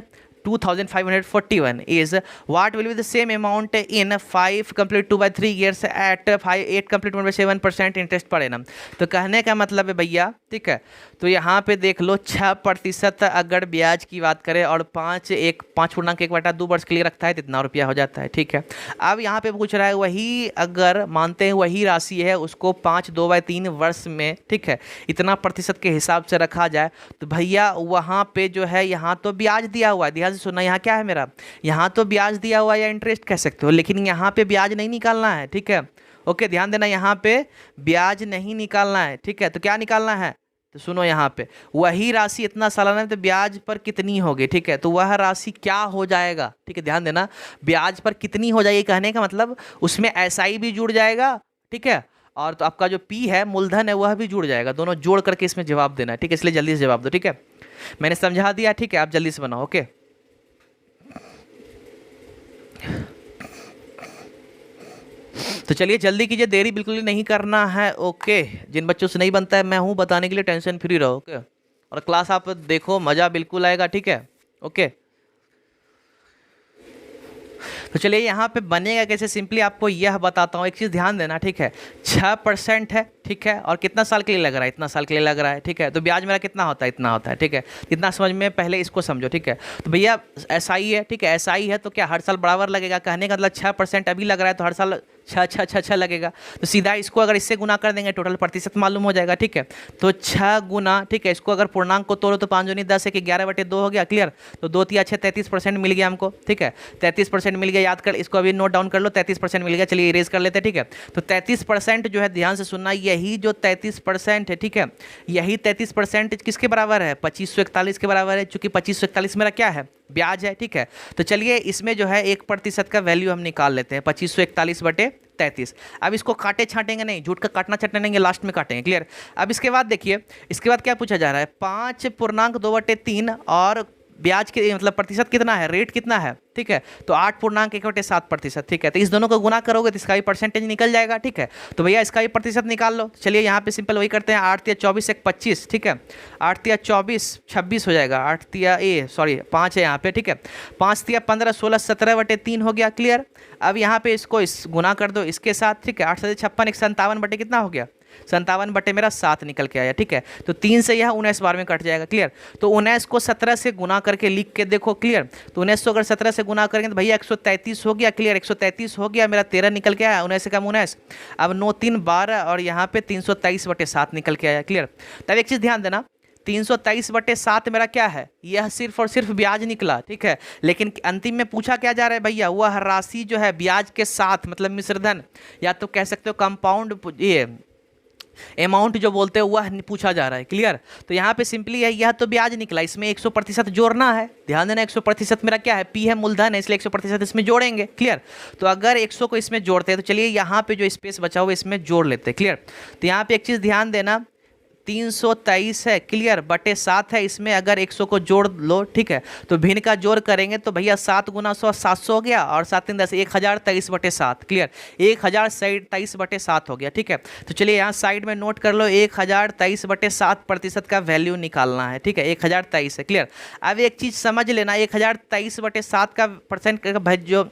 2541 is what will be the same amount in 5 complete 2/3 years at 8 complete 1/7% interest per annum. तो कहने का मतलब है भैया, ठीक है, तो यहाँ पे देख लो 6% अगर ब्याज की बात करें और 5.1/2 वर्ष के लिए रखता है तो इतना रुपया हो जाता है, ठीक है। अब यहाँ पे पूछ रहा है वही, अगर मानते हैं वही राशि है उसको 5/2/3 वर्ष में, ठीक है, इतना प्रतिशत के हिसाब से रखा जाए तो भैया वहाँ पे जो है, यहाँ तो ब्याज दिया हुआ है, ध्यान से सुनना, यहाँ क्या है मेरा, यहाँ तो ब्याज दिया हुआ या इंटरेस्ट कह सकते हो, लेकिन यहाँ पे ब्याज नहीं निकालना है, ठीक है, ओके। ध्यान देना, यहाँ पे ब्याज नहीं निकालना है, ठीक है। तो क्या निकालना है, तो सुनो, यहाँ पे वही राशि इतना सालाना है तो ब्याज पर कितनी होगी, ठीक है। तो वह राशि क्या हो जाएगा, ठीक है, ध्यान देना, ब्याज पर कितनी हो जाएगी कहने का मतलब उसमें एसआई भी जुड़ जाएगा, ठीक है, और तो आपका जो पी है मूलधन है वह भी जुड़ जाएगा, दोनों जोड़ करके इसमें जवाब देना है, ठीक है। इसलिए जल्दी से जवाब दो, ठीक है, मैंने समझा दिया, ठीक है, आप जल्दी से बनाओ, ओके। तो चलिए जल्दी कीजिए, देरी बिल्कुल नहीं करना है, ओके। जिन बच्चों से नहीं बनता है मैं हूं बताने के लिए, टेंशन फ्री रहो, ओके। और क्लास आप देखो, मजा बिल्कुल आएगा, ठीक है, ओके। तो चलिए यहाँ पे बनेगा कैसे, सिंपली आपको यह बताता हूँ, एक चीज़ ध्यान देना, ठीक है। 6% है, ठीक है, और कितना साल के लिए लग रहा है, इतना साल के लिए लग रहा है, ठीक है। तो ब्याज मेरा कितना होता है, इतना होता है, ठीक है। इतना समझ में पहले इसको समझो, ठीक है। तो भैया एसआई है, ठीक है, एसआई है तो क्या हर साल बराबर लगेगा, कहने का मतलब 6% अभी लग रहा है तो हर साल 6 लगेगा। तो सीधा इसको अगर इससे गुना कर देंगे टोटल प्रतिशत मालूम हो जाएगा, ठीक है। तो 6 गुना, ठीक है, इसको अगर पूर्णांक को तोड़ो तो 5 दूनी 10 है, 11/2 हो गया, क्लियर। तो 2 3 6 33% मिल गया हमको, ठीक है, 33% मिल गया, याद कर, इसको अभी नोट डाउन कर लो, 33% मिल गया। चलिए इरेज कर लेते हैं, ठीक है। तो 33% जो है, ध्यान से सुनना, यही जो 33% है, ठीक है, यही 33% किसके बराबर है, 2541 के बराबर है, चूंकि 2541 मेरा क्या है, ब्याज है, ठीक है। तो चलिए इसमें जो है 1% का वैल्यू हम निकाल लेते हैं, 2541/33। अब इसको काटे छाटेंगे नहीं, झूठ का काटना छाटेंगे, लास्ट में काटेंगे, क्लियर। अब इसके बाद देखिए, इसके बाद क्या पूछा जा रहा है, 5.2/3 और ब्याज के मतलब प्रतिशत कितना है, रेट कितना है, ठीक है। तो 8.1/7%, ठीक है। तो इस दोनों को गुना करोगे तो इसका भी परसेंटेज निकल जाएगा, ठीक है। तो भैया इसका भी प्रतिशत निकाल लो। चलिए यहाँ पे सिंपल वही करते हैं, 8 × 24 = 25, ठीक है, 8 × 24 = 26 हो जाएगा, 5 है यहाँ पे, ठीक है, 5 × 15 = 16, 17/3 हो गया, क्लियर। अब यहाँ पे इसको गुना कर दो इसके साथ, ठीक है, 8 × 7 = 56, 157 कितना हो गया, 57 बटे मेरा 7 निकल के आया, ठीक है। तो 3 से यह 19 बार में कट जाएगा, क्लियर। तो 19 को 17 से गुना करके लिख के देखो, क्लियर। तो 19 को अगर 17 से गुना करेंगे तो भैया 133 हो गया, क्लियर। 133 हो गया, मेरा 13 निकल के आया, 19 से कम 19। अब 9 3 12 और यहाँ पे 323 बटे 7 निकल के आया, क्लियर। तब एक चीज़ ध्यान देना, 323 बटे 7 मेरा क्या है, यह सिर्फ और सिर्फ ब्याज निकला, ठीक है। लेकिन अंतिम में पूछा क्या जा रहा है भैया, वह राशि जो है ब्याज के साथ, मतलब मिश्रधन या तो कह सकते हो कंपाउंड, ये अमाउंट जो बोलते हैं वह पूछा जा रहा है, क्लियर। तो यहाँ पे सिंपली है, यह तो ब्याज निकला, इसमें 100% जोड़ना है। ध्यान देना 100% मेरा क्या है, पी है, मूलधन है, इसलिए 100% इसमें जोड़ेंगे, क्लियर। तो अगर 100 को इसमें जोड़ते हैं तो चलिए यहाँ पे जो स्पेस बचा हुआ इसमें जोड़ लेते हैं, क्लियर। तो यहाँ पे एक चीज़ ध्यान देना, 323 है, क्लियर, बटे 7 है, इसमें अगर 100 को जोड़ लो, ठीक है। तो भिन्न का जोड़ करेंगे तो भैया 7 गुना 100 700 हो गया, और 7 3 10 1023 बटे 7, क्लियर। 1023 बटे 7 हो गया, ठीक है। तो चलिए यहाँ साइड में नोट कर लो, 1023 बटे 7% का वैल्यू निकालना है, ठीक है। 1023 है, क्लियर। अब एक चीज़ समझ लेना, 1023 बटे 7 का परसेंट का जो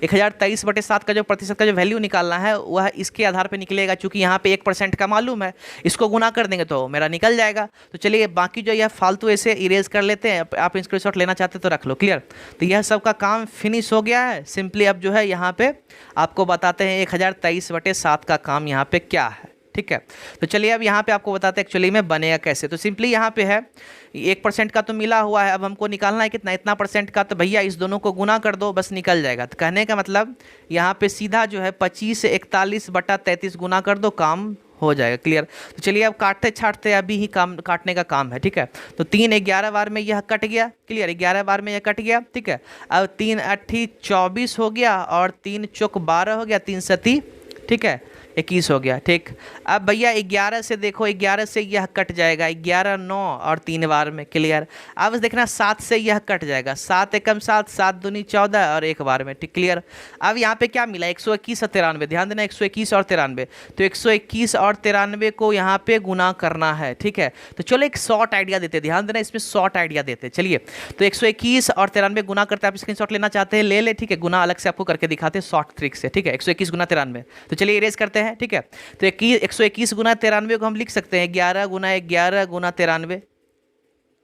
1023 बटे 7 का जो प्रतिशत का जो वैल्यू निकालना है वह इसके आधार पे निकलेगा, चूंकि यहाँ पे 1% का मालूम है, इसको गुना कर देंगे तो मेरा निकल जाएगा। तो चलिए बाकी जो यह फालतू ऐसे इरेज कर लेते हैं, आप स्क्रीनशॉट लेना चाहते तो रख लो, क्लियर। तो यह सब का काम फिनिश हो गया है। सिंपली अब जो है यहाँ पे आपको बताते हैं 1023 बटे 7 का काम यहाँ पे क्या है, ठीक है। तो चलिए अब यहाँ पे आपको बताते हैं एक्चुअली में बनेगा कैसे। तो सिंपली यहाँ पे है 1% का तो मिला हुआ है, अब हमको निकालना है कितना, इतना परसेंट का। तो भैया इस दोनों को गुना कर दो, बस निकल जाएगा। तो कहने का मतलब यहाँ पे सीधा जो है 25 41 बटा 33 गुना कर दो, काम हो जाएगा, क्लियर। तो चलिए अब काटते छाटते अभी ही काम काटने का काम है, ठीक है। तो 3 11 बार में यह कट गया, क्लियर, 11 बार में यह कट गया, ठीक है। अब 3 8 24 हो गया, और 3 चौक 12 हो गया, 3 7 ठीक है 21 हो गया, ठीक। अब भैया 11 से देखो, 11 से यह कट जाएगा, 11 9 और 3 बार में, क्लियर। अब देखना 7 से यह कट जाएगा, 7 एकम 7 7 दूनी 14 और 1 बार में, ठीक, क्लियर। अब यहाँ पे क्या मिला, 121 और 93, ध्यान देना 121 और 93। तो 121 और 93 को यहाँ पे गुना करना है, ठीक है। तो चलो एक शॉर्ट आइडिया देते, ध्यान देना इसमें शॉर्ट आइडिया देते, चलिए। तो 121 और 93 गुना करते, आप स्क्रीनशॉट लेना चाहते हैं ले ले, ठीक है। गुना अलग से आपको करके दिखाते हैं शॉर्ट ट्रिक से, ठीक है। 121 गुना 93, तो चलिए इरेज करते हैं, ठीक है। तो 121 गुना 93 को हम लिख सकते हैं 11 गुना 11 गुना 93,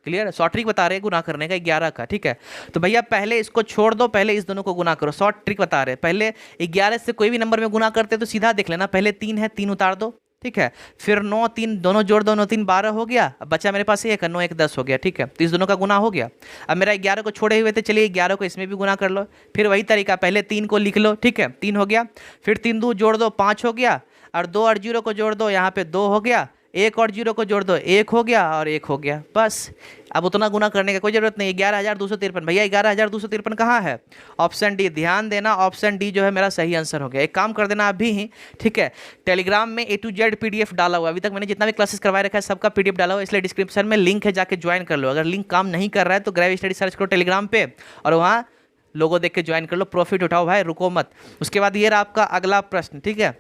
क्लियर। शॉर्ट ट्रिक बता रहे हैं गुना करने का 11 का, ठीक है। तो भैया पहले इसको छोड़ दो, पहले इस दोनों को गुना करो, शॉर्ट ट्रिक बता रहे हैं। पहले 11 से कोई भी नंबर में गुना करते तो सीधा देख लेना, पहले 3 है 3 उतार दो, ठीक है। फिर 9 3 दोनों जोड़ दो, 9 3 12 हो गया, अब बचा मेरे पास 1 9 1 10 हो गया, ठीक है। तो इस दोनों का गुना हो गया। अब मेरा 11 को छोड़े हुए थे, चलिए 11 को इसमें भी गुना कर लो। फिर वही तरीका, पहले 3 को लिख लो, ठीक है, 3 हो गया। फिर 3 2 जोड़ दो 5 हो गया, और 2 और 0 को जोड़ दो, यहाँ पे 2 हो गया। 1 और 0 को जोड़ दो, 1 हो गया और 1 हो गया, बस। अब उतना गुना करने का कोई जरूरत नहीं। 11,253 भैया 11,253 कहाँ है, ऑप्शन डी। ध्यान देना ऑप्शन डी जो है मेरा सही आंसर हो गया। एक काम कर देना अभी ही, ठीक है। टेलीग्राम में A to Z PDF डाला हुआ, अभी तक मैंने जितना भी क्लासेस करवाए रखा है सबका PDF डाला हुआ, इसलिए डिस्क्रिप्शन में लिंक है, जाके ज्वाइन कर लो। अगर लिंक काम नहीं कर रहा है तो ग्रेव स्टडी सर्च करो टेलीग्राम पे, और वहाँ लोगो देख के ज्वाइन कर लो। प्रॉफिट उठाओ भाई, रुको मत। उसके बाद ये रहा आपका अगला प्रश्न, ठीक है।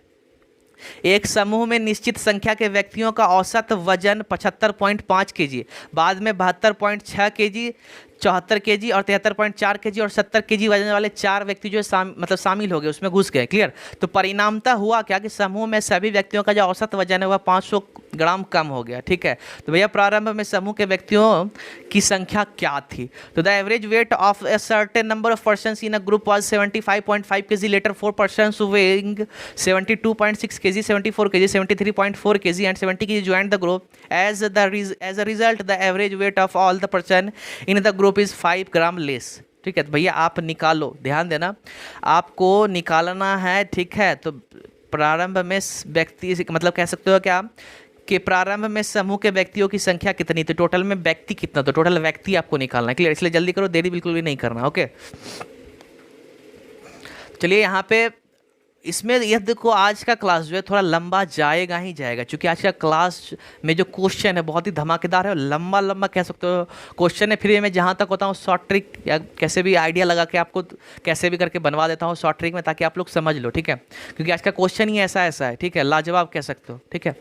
एक समूह में निश्चित संख्या के व्यक्तियों का औसत वजन 75.5 kg, बाद में 72.6 kg, 74 kg और 73.4 kg और 70 kg वजन वाले 4 व्यक्ति जो मतलब शामिल हो गए, उसमें घुस गए, क्लियर। तो परिणामतः हुआ क्या कि समूह में सभी व्यक्तियों का जो औसत वजन है वह 500 ग्राम कम हो गया, ठीक है। तो भैया प्रारंभ में समूह के व्यक्तियों की संख्या क्या थी। तो the average weight of a certain number of persons in a group was 75.5 kg, later 4 persons weighing 72.6 kg, 74 kg, 73.4 kg and 70 kg joined the group. As a result the average weight of all the person in the group is 5 gram less, ठीक है। तो भैया आप निकालो, ध्यान देना आपको निकालना है, ठीक है। तो प्रारंभ में व्यक्ति, मतलब कह सकते हो क्या कि प्रारंभ में समूह के व्यक्तियों की संख्या कितनी थी, टोटल में व्यक्ति कितना, तो टोटल व्यक्ति आपको निकालना है, क्लियर। इसलिए जल्दी करो, देरी बिल्कुल भी नहीं करना, ओके। चलिए यहाँ पे इसमें यह देखो, आज का क्लास जो है थोड़ा लंबा जाएगा ही जाएगा, क्योंकि आज का क्लास में जो क्वेश्चन है बहुत ही धमाकेदार है, लंबा लंबा कह सकते हो क्वेश्चन है। फिर मैं जहाँ तक होता हूँ शॉर्ट ट्रिक या कैसे भी आइडिया लगा के आपको कैसे भी करके बनवा देता हूँ शॉर्ट ट्रिक में, ताकि आप लोग समझ लो, ठीक है। क्योंकि आज का क्वेश्चन ही ऐसा है, ठीक है, लाजवाब कह सकते हो, ठीक है।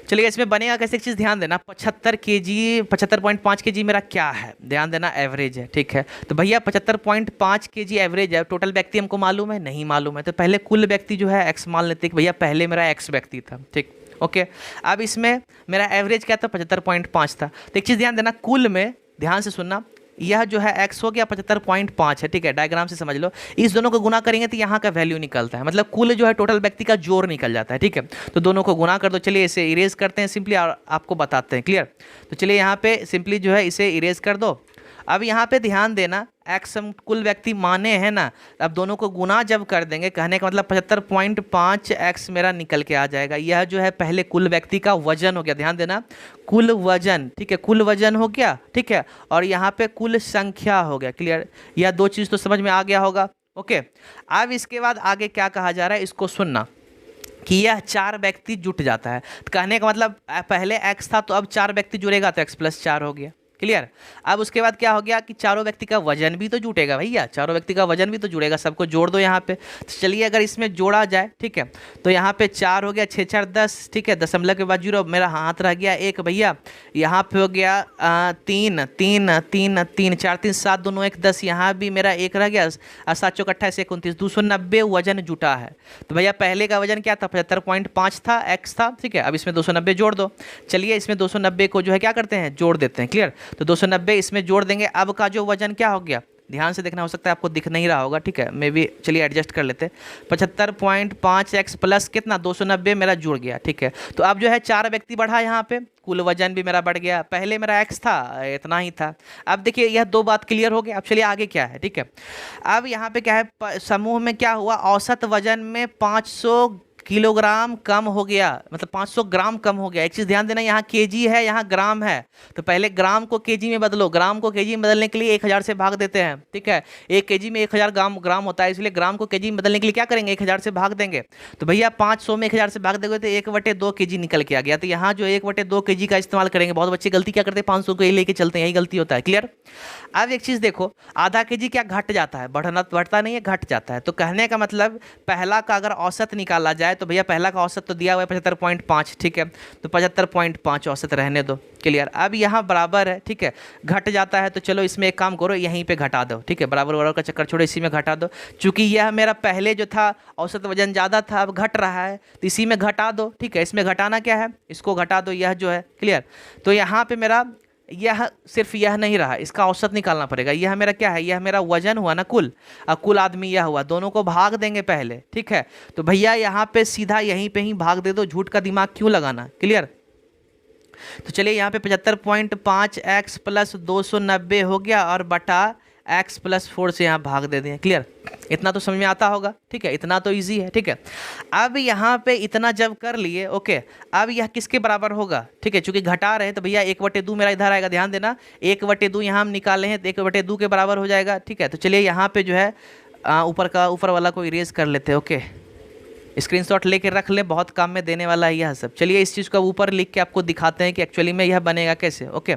चलिए इसमें बनेगा कैसे, एक चीज़ ध्यान देना, 75 kg 75.5 kg मेरा क्या है, ध्यान देना एवरेज है, ठीक है। तो भैया 75.5 kg एवरेज है, टोटल व्यक्ति हमको मालूम है नहीं मालूम है, तो पहले कुल व्यक्ति जो है x मान लेते हैं कि भैया पहले मेरा x व्यक्ति था, ठीक। ओके। अब इसमें मेरा एवरेज क्या था, 75.5 था। तो एक चीज़ ध्यान देना, कुल में ध्यान से सुनना, यह जो है x हो गया 75.5 है, ठीक है, डायग्राम से समझ लो। इस दोनों को गुना करेंगे तो यहाँ का वैल्यू निकलता है, मतलब कुल जो है टोटल व्यक्ति का जोड़ निकल जाता है, ठीक है। तो दोनों को गुना कर दो। चलिए इसे इरेज करते हैं सिंपली और आपको बताते हैं, क्लियर। तो चलिए यहाँ पे सिंपली जो है इसे इरेज कर दो। अब यहाँ पे ध्यान देना, एक्स हम कुल व्यक्ति माने हैं ना, अब दोनों को गुना जब कर देंगे, कहने का मतलब 75.5 एक्स मेरा निकल के आ जाएगा। यह जो है पहले कुल व्यक्ति का वजन हो गया, ध्यान देना, कुल वजन, ठीक है, कुल वजन हो गया, ठीक है। और यहाँ पे कुल संख्या हो गया, क्लियर। यह दो चीज़ तो समझ में आ गया होगा, ओके। अब इसके बाद आगे क्या कहा जा रहा है, इसको सुनना कि यह 4 व्यक्ति जुट जाता है। तो कहने का मतलब पहले x था तो अब 4 व्यक्ति जुड़ेगा तो x + 4 हो गया, क्लियर। अब उसके बाद क्या हो गया कि चारों व्यक्ति का वजन भी तो जुटेगा भैया, चारों व्यक्ति का वजन भी तो जुड़ेगा, सबको जोड़ दो यहाँ पे। तो चलिए अगर इसमें जोड़ा जाए, ठीक है, तो यहाँ पे 4 हो गया, 6 4 10, ठीक है, दशमलव के बाद 0, मेरा हाथ रह गया 1 भैया। यहाँ पे हो गया 3 3 3 3 4 3 7 दोनों 1 10, यहाँ भी मेरा 1 रह गया, 7 चौक 28 29, 290 वजन जुटा है। तो भैया पहले का वजन क्या था, 75.5 था, x था, ठीक है। अब इसमें 290 जोड़ दो। चलिए इसमें 290 को जो है क्या करते हैं, जोड़ देते हैं, क्लियर। तो 290 इसमें जोड़ देंगे। अब का जो वजन क्या हो गया, ध्यान से देखना, हो सकता है आपको दिख नहीं रहा होगा, ठीक है, मे भी, चलिए एडजस्ट कर लेते हैं। 75.5 x प्लस कितना, 290 मेरा जुड़ गया, ठीक है। तो अब जो है 4 व्यक्ति बढ़ा, यहाँ पे कुल वजन भी मेरा बढ़ गया। पहले मेरा x था, इतना ही था। अब देखिए यह 2 बात क्लियर हो गया। अब चलिए आगे क्या है, ठीक है। अब यहाँ पे क्या है, समूह में क्या हुआ, औसत वजन में 500 किलोग्राम कम हो गया, मतलब 500 ग्राम कम हो गया। एक चीज़ ध्यान देना, यहाँ केजी है, यहाँ ग्राम है, तो पहले ग्राम को केजी में बदलो। ग्राम को केजी में बदलने के लिए 1000 से भाग देते हैं, ठीक है। 1 केजी में 1000 ग्राम होता है, इसलिए ग्राम को केजी में बदलने के लिए क्या करेंगे, 1000 से भाग देंगे। तो भैया 500 में 1000 से भाग देंगे तो 1/2 केजी निकल के आ गया। तो यहाँ जो 1/2 केजी का इस्तेमाल करेंगे। बहुत बच्चे गलती क्या करते हैं, 500 को ही लेके चलते हैं, यही गलती होता है, क्लियर। अब एक चीज़ देखो, आधा केजी क्या घट जाता है, बढ़ता नहीं है, घट जाता है। तो कहने का मतलब पहला का अगर औसत निकाला जाए तो भैया पहला का औसत तो दिया हुआ है 75.5, ठीक है, तो 75.5 औसत रहने दो, क्लियर। अब यहाँ बराबर है, ठीक है, घट जाता है तो चलो इसमें एक काम करो, यहीं पे घटा दो, ठीक है, बराबर बराबर का चक्कर छोड़ो, इसी में घटा दो। चूंकि यह मेरा पहले जो था औसत वजन ज़्यादा था, अब घट रहा है, तो इसी में घटा दो, ठीक है। इसमें घटाना क्या है, इसको घटा दो, यह जो है, क्लियर। तो यहाँ पे मेरा यह सिर्फ यह नहीं रहा, इसका औसत निकालना पड़ेगा। यह मेरा क्या है, यह मेरा वजन हुआ ना कुल, कुल आदमी यह हुआ, दोनों को भाग देंगे पहले, ठीक है। तो भैया यहाँ पे सीधा यहीं पे ही भाग दे दो, झूठ का दिमाग क्यों लगाना, क्लियर। तो चलिए यहाँ पे 75.5 x प्लस 290 हो गया और बटा x + 4 से यहाँ भाग दे दें, क्लियर। इतना तो समझ में आता होगा, ठीक है, इतना तो इजी है, ठीक है। अब यहाँ पे इतना जब कर लिए, ओके, अब यह किसके बराबर होगा, ठीक है, चूंकि घटा रहे हैं तो भैया 1/2 मेरा इधर आएगा, ध्यान देना, 1/2 यहाँ हम निकाले हैं तो 1/2 के बराबर हो जाएगा, ठीक है। तो चलिए यहाँ पे जो है ऊपर वाला को इरेज कर लेते हैं, ओके। स्क्रीनशॉट लेके रख लें, बहुत काम में देने वाला है यह सब। चलिए इस चीज़ को ऊपर लिख के आपको दिखाते हैं कि एक्चुअली में यह बनेगा कैसे, ओके।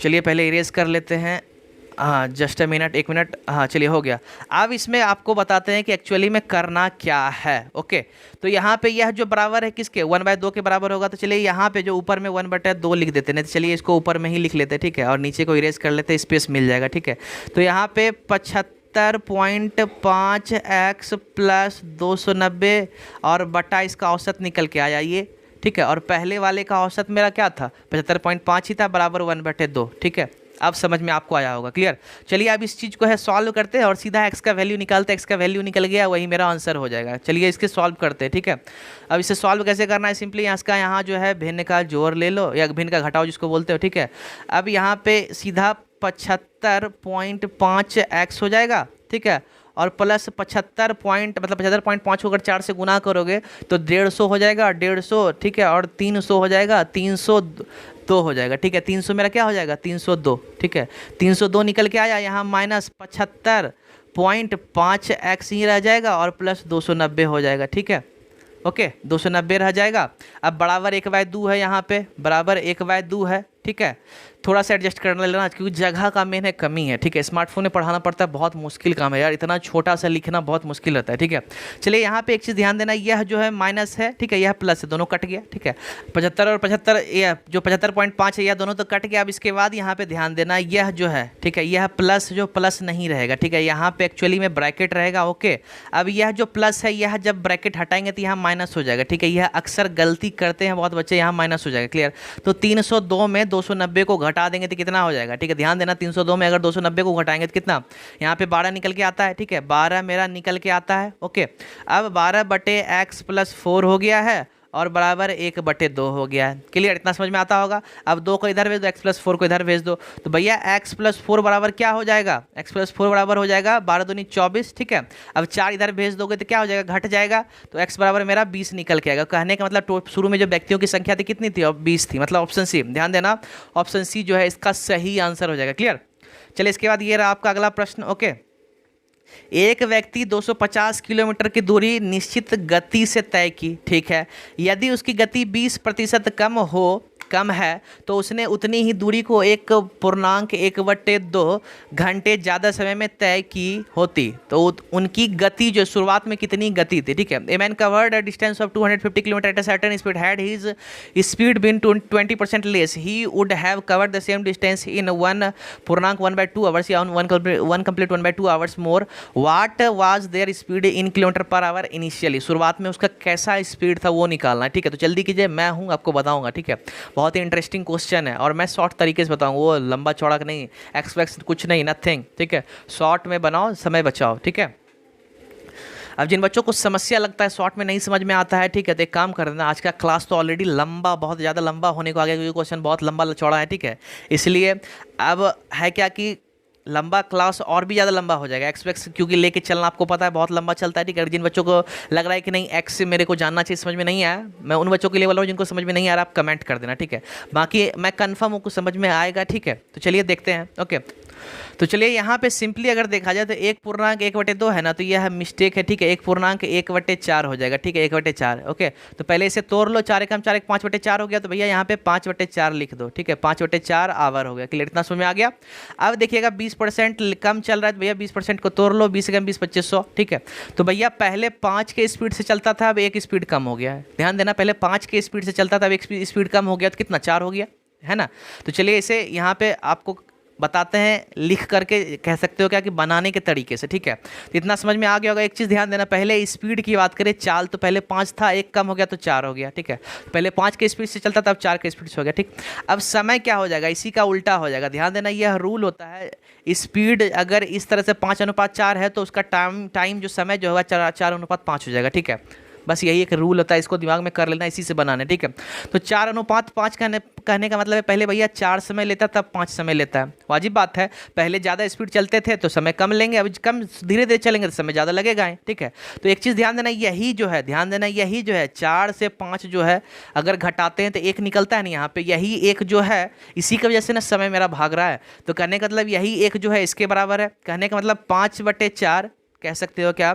चलिए पहले इरेज कर लेते हैं, हाँ, जस्ट अ मिनट, 1 मिनट, हाँ चलिए हो गया। अब इसमें आपको बताते हैं कि एक्चुअली में करना क्या है, ओके। तो यहाँ पे यह जो बराबर है किसके, 1/2 के बराबर होगा। तो चलिए यहाँ पे जो ऊपर में 1/2 लिख देते हैं, तो चलिए इसको ऊपर में ही लिख लेते हैं, ठीक है, और नीचे को इरेज कर लेते हैं, स्पेस मिल जाएगा, ठीक है। तो यहाँ पे 75.5 x प्लस 290 और बटा इसका औसत निकल के आया ये, ठीक है। और पहले वाले का औसत मेरा क्या था, 75.5 ही था, बराबर 1/2, ठीक है। अब समझ में आपको आया होगा, क्लियर। चलिए अब इस चीज़ को है सॉल्व करते हैं और सीधा x का वैल्यू निकालते हैं, x का वैल्यू निकल गया, वही मेरा आंसर हो जाएगा। चलिए इसके सॉल्व करते हैं, ठीक है। अब इसे सॉल्व कैसे करना है, सिंपली इसका यहाँ जो है भिन्न का जोड़ ले लो या भिन्न का घटाओ जिसको बोलते हो, ठीक है। अब यहाँ पे सीधा 75.5 x हो जाएगा, ठीक है, और प्लस 75.5 को अगर 4 से गुना करोगे तो 150 हो जाएगा, 150, ठीक है, और 300 हो जाएगा, 302 हो जाएगा, ठीक है। 300 मेरा क्या हो जाएगा, 302, ठीक है। 302 निकल के आया, यहाँ माइनस 75.5 x ही रह जाएगा और प्लस 290 हो जाएगा, ठीक है, ओके। 290 रह जाएगा। अब बराबर 1/2 है, यहाँ पे बराबर 1/2 है, ठीक है। थोड़ा सा एडजस्ट करना लेना, क्योंकि जगह का मेन है कमी है, ठीक है। स्मार्टफोन में पढ़ाना पड़ता है, बहुत मुश्किल काम है यार, इतना छोटा सा लिखना बहुत मुश्किल रहता है, ठीक है। चलिए यहाँ पे एक चीज़ ध्यान देना, यह जो है माइनस है, ठीक है, यह प्लस है, दोनों कट गया, ठीक है। 75 और 75, यह जो 75.5 है, यह दोनों तो कट गया। अब इसके बाद यहाँ पे ध्यान देना, यह जो है, ठीक है, यह प्लस जो प्लस नहीं रहेगा, ठीक है, यहाँ पे एक्चुअली में ब्रैकेट रहेगा, ओके। अब यह जो प्लस है, यह जब ब्रैकेट हटाएंगे तो यहाँ माइनस हो जाएगा, ठीक है। यह अक्सर गलती करते हैं बहुत बच्चे, यहाँ माइनस हो जाएगा, क्लियर। तो 302 में 290 को घटा देंगे तो कितना हो जाएगा, ठीक है। ध्यान देना, 302 में अगर 290 को घटाएंगे तो कितना, यहाँ पे 12 निकल के आता है, ठीक है, 12 मेरा निकल के आता है, ओके। अब 12/x+4 हो गया है और बराबर 1/2 हो गया है, क्लियर। इतना समझ में आता होगा। अब 2 को इधर भेज दो, x+4 को इधर भेज दो, तो भैया x+4 बराबर क्या हो जाएगा, x+4 बराबर हो जाएगा 12 दूनी 24, ठीक है। अब 4 इधर भेज दोगे तो क्या हो जाएगा, घट जाएगा, तो x बराबर मेरा 20 निकल के आएगा। कहने का मतलब शुरू में जो व्यक्तियों की संख्या थी कितनी थी, 20 थी, मतलब ऑप्शन सी। ध्यान देना, ऑप्शन सी जो है इसका सही आंसर हो जाएगा, क्लियर। चलिए इसके बाद ये रहा आपका अगला प्रश्न, ओके। एक व्यक्ति 250 किलोमीटर की दूरी निश्चित गति से तय की, ठीक है। यदि उसकी गति 20% कम है तो उसने उतनी ही दूरी को 1.1/2 घंटे ज़्यादा समय में तय की होती, तो उनकी गति जो शुरुआत में कितनी गति थी, ठीक है। A man covered a distance of 250 kilometre at a certain speed, had his speed been 20% less, he would have covered the same distance in 1.1/2 hours या 1 hours more. What was their speed in kilometre per hour initially, शुरुआत में उसका कैसा स्पीड था वो निकालना है, ठीक है। तो जल्दी कीजिए, मैं हूँ आपको बताऊँगा, ठीक है। बहुत ही इंटरेस्टिंग क्वेश्चन है और मैं शॉर्ट तरीके से बताऊंगा, वो लंबा चौड़ा नहीं, एक्सपेक्स कुछ नहीं, नथिंग, ठीक है। शॉर्ट में बनाओ, समय बचाओ, ठीक है। अब जिन बच्चों को समस्या लगता है, शॉर्ट में नहीं समझ में आता है, ठीक है, तो एक काम कर देना, आज का क्लास तो ऑलरेडी लंबा, बहुत ज़्यादा लंबा होने को आ गया, क्योंकि क्वेश्चन बहुत लंबा चौड़ा है, ठीक है। इसलिए अब है क्या कि लंबा क्लास और भी ज़्यादा लंबा हो जाएगा, एक्सपेक्स क्योंकि लेके चलना आपको पता है बहुत लंबा चलता है, ठीक है। जिन बच्चों को लग रहा है कि नहीं एक्स से मेरे को जानना चाहिए, समझ में नहीं आया, मैं उन बच्चों के लिए बोल रहा हूँ जिनको समझ में नहीं आ रहा, आप कमेंट कर देना, ठीक है। बाकी मैं कंफर्म हूँ कुछ समझ में आएगा, ठीक है। तो चलिए देखते हैं, ओके। तो चलिए यहाँ पे सिंपली अगर देखा जाए तो 1.1/2 है ना, तो यह मिस्टेक है, ठीक है। 1.1/4 हो जाएगा, ठीक है, 1/4, ओके। तो पहले इसे तोड़ लो, 4 एकम 4 5/4 हो गया, तो भैया यहाँ पे 5/4 लिख दो, ठीक है, 5/4 आवर हो गया, क्लियर। इतना समझ में आ गया। अब देखिएगा 20% कम चल रहा है, तो भैया 20% को तोड़ लो, 20 एकम 20 2500, ठीक है। तो भैया पहले 5 के स्पीड से चलता था, अब 1 स्पीड कम हो गया है। ध्यान देना, पहले 5 के स्पीड से चलता था, अब 1 स्पीड कम हो गया, तो कितना, 4 हो गया है ना। तो चलिए इसे यहाँ पे आपको बताते हैं, लिख करके कह सकते हो क्या कि बनाने के तरीके से, ठीक है। तो इतना समझ में आ गया होगा। एक चीज़ ध्यान देना, पहले स्पीड की बात करें, चाल तो पहले 5 था, 1 कम हो गया तो 4 हो गया, ठीक है। पहले 5 के स्पीड से चलता था, अब 4 के स्पीड से हो गया, ठीक। अब समय क्या हो जाएगा, इसी का उल्टा हो जाएगा। ध्यान देना, यह रूल होता है, स्पीड अगर इस तरह से 5:4 है तो उसका टाइम जो समय जो होगा 4:5 हो जाएगा, ठीक है। बस यही एक रूल होता है, इसको दिमाग में कर लेना, इसी से बनाना है, ठीक है। तो 4:5 कहने का मतलब है पहले भैया 4 समय लेता तब 5 समय लेता है, वाजिब बात है। पहले ज़्यादा स्पीड चलते थे तो समय कम लेंगे, अब कम धीरे धीरे चलेंगे तो समय ज़्यादा लगेगा, ठीक है। तो एक चीज़ ध्यान देना, यही जो है, ध्यान देना, यही जो है 4 से 5 जो है अगर घटाते हैं तो 1 निकलता है ना यहाँ पे, यही 1 जो है इसी की वजह से ना समय मेरा भाग रहा है। तो कहने का मतलब यही 1 जो है इसके बराबर है। कहने का मतलब 5/4 कह सकते हो क्या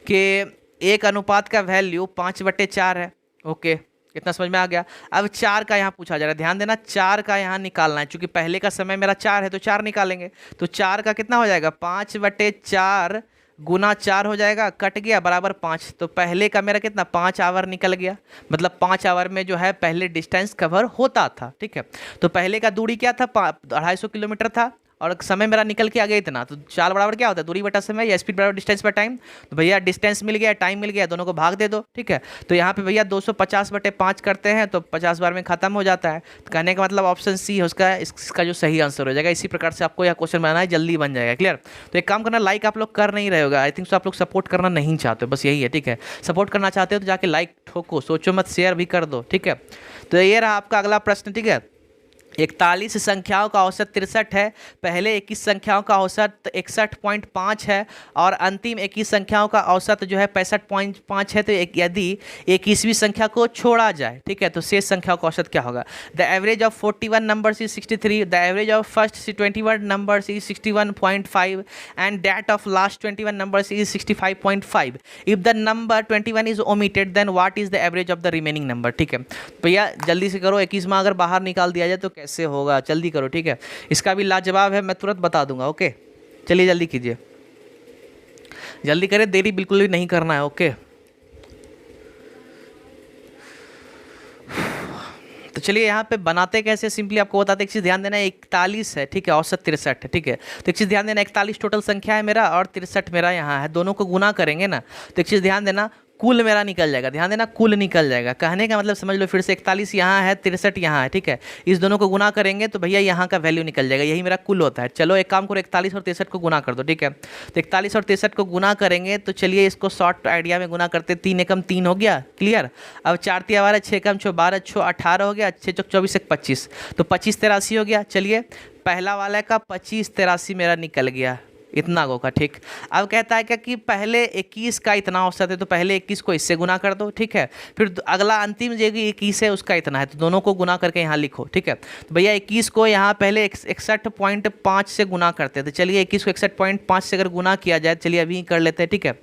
कि 1 अनुपात का वैल्यू 5/4 है, ओके। इतना समझ में आ गया। अब 4 का यहाँ पूछा जा रहा है, ध्यान देना, 4 का यहाँ निकालना है, क्योंकि पहले का समय मेरा 4 है तो 4 निकालेंगे। तो 4 का कितना हो जाएगा, 5/4 गुना 4 हो जाएगा, कट गया बराबर 5। तो पहले का मेरा कितना, 5 आवर निकल गया, मतलब 5 आवर में जो है पहले डिस्टेंस कवर होता था, ठीक है। तो पहले का दूरी क्या था, 250 किलोमीटर था, और समय मेरा निकल के आ गया इतना। तो चाल बराबर क्या होता है, दूरी बटा समय, या स्पीड बराबर डिस्टेंस बटा टाइम। तो भैया डिस्टेंस मिल गया, टाइम मिल गया, दोनों को भाग दे दो, ठीक है। तो यहाँ पे भैया 250/5 करते हैं तो 50 बार में खत्म हो जाता है। तो कहने का मतलब ऑप्शन सी है उसका, इसका जो सही आंसर हो जाएगा। इसी प्रकार से आपको यह क्वेश्चन बनाना है, जल्दी बन जाएगा, क्लियर। तो एक काम करना, लाइक आप लोग कर नहीं रहे होगा, आई थिंक सो आप लोग सपोर्ट करना नहीं चाहते, बस यही है, ठीक है। सपोर्ट करना चाहते हो तो जाके लाइक ठोको, सोचो मत, शेयर भी कर दो, ठीक है। तो ये रहा आपका अगला प्रश्न, ठीक है। 41 संख्याओं का औसत 63 है, पहले 21 संख्याओं का औसत 61.5 है और अंतिम 21 संख्याओं का औसत जो है 65.5 है। तो यदि 21वीं संख्या को छोड़ा जाए, ठीक है, तो शेष संख्याओं का औसत क्या होगा। The average of 41 numbers is 63, the average of first 21 numbers is 61.5 and that of last 21 numbers is 65.5। If the number 21 is omitted then what is the average of the remaining number, ठीक है। भैया जल्दी से करो, 21वां अगर बाहर निकाल दिया जाए तो कैसे होगा, जल्दी करो, ठीक है। इसका भी लाजवाब है, मैं तुरंत बता दूंगा। ओके, चलिए जल्दी कीजिए, जल्दी करें, देरी बिल्कुल भी नहीं करना है। ओके, तो चलिए यहाँ पे बनाते कैसे, सिंपली आपको बताते, एक चीज़ ध्यान देना है, 41 है, ठीक है, औसत 63 है, ठीक है। तो एक चीज़ ध्यान देना, 41 टोटल संख्या है मेरा और 63 मेरा यहाँ है, दोनों को गुना करेंगे ना, तो एक चीज़ ध्यान देना, कुल मेरा निकल जाएगा। ध्यान देना, कुल निकल जाएगा, कहने का मतलब समझ लो फिर से, 41 यहाँ है, 63 यहाँ है, ठीक है। इस दोनों को गुना करेंगे तो भैया यहाँ का वैल्यू निकल जाएगा, यही मेरा कुल होता है। चलो एक काम करो, 41 और 63 को गुना कर दो, ठीक है। तो 41 और 63 को गुना करेंगे तो चलिए इसको शॉर्ट आइडिया में गुना करते, 3 एकम 3 हो गया, क्लियर। अब 4 तिया 12, 6 एकम 6 12, 6 18 हो गया, 6 चौक 24 1 25, तो 25 83 हो गया। चलिए पहला वाला का 25 83 मेरा निकल गया, इतना होगा, ठीक। अब कहता है क्या कि पहले 21 का इतना औसत है, तो पहले 21 को इससे गुना कर दो, ठीक है। फिर अगला अंतिम जो 21 है उसका इतना है, तो दोनों को गुना करके यहाँ लिखो, ठीक है। तो भैया 21 को यहाँ पहले 61.5 से गुना करते हैं, तो चलिए 21 को 61.5 से अगर गुना किया जाए, चलिए अभी कर लेते हैं, ठीक है।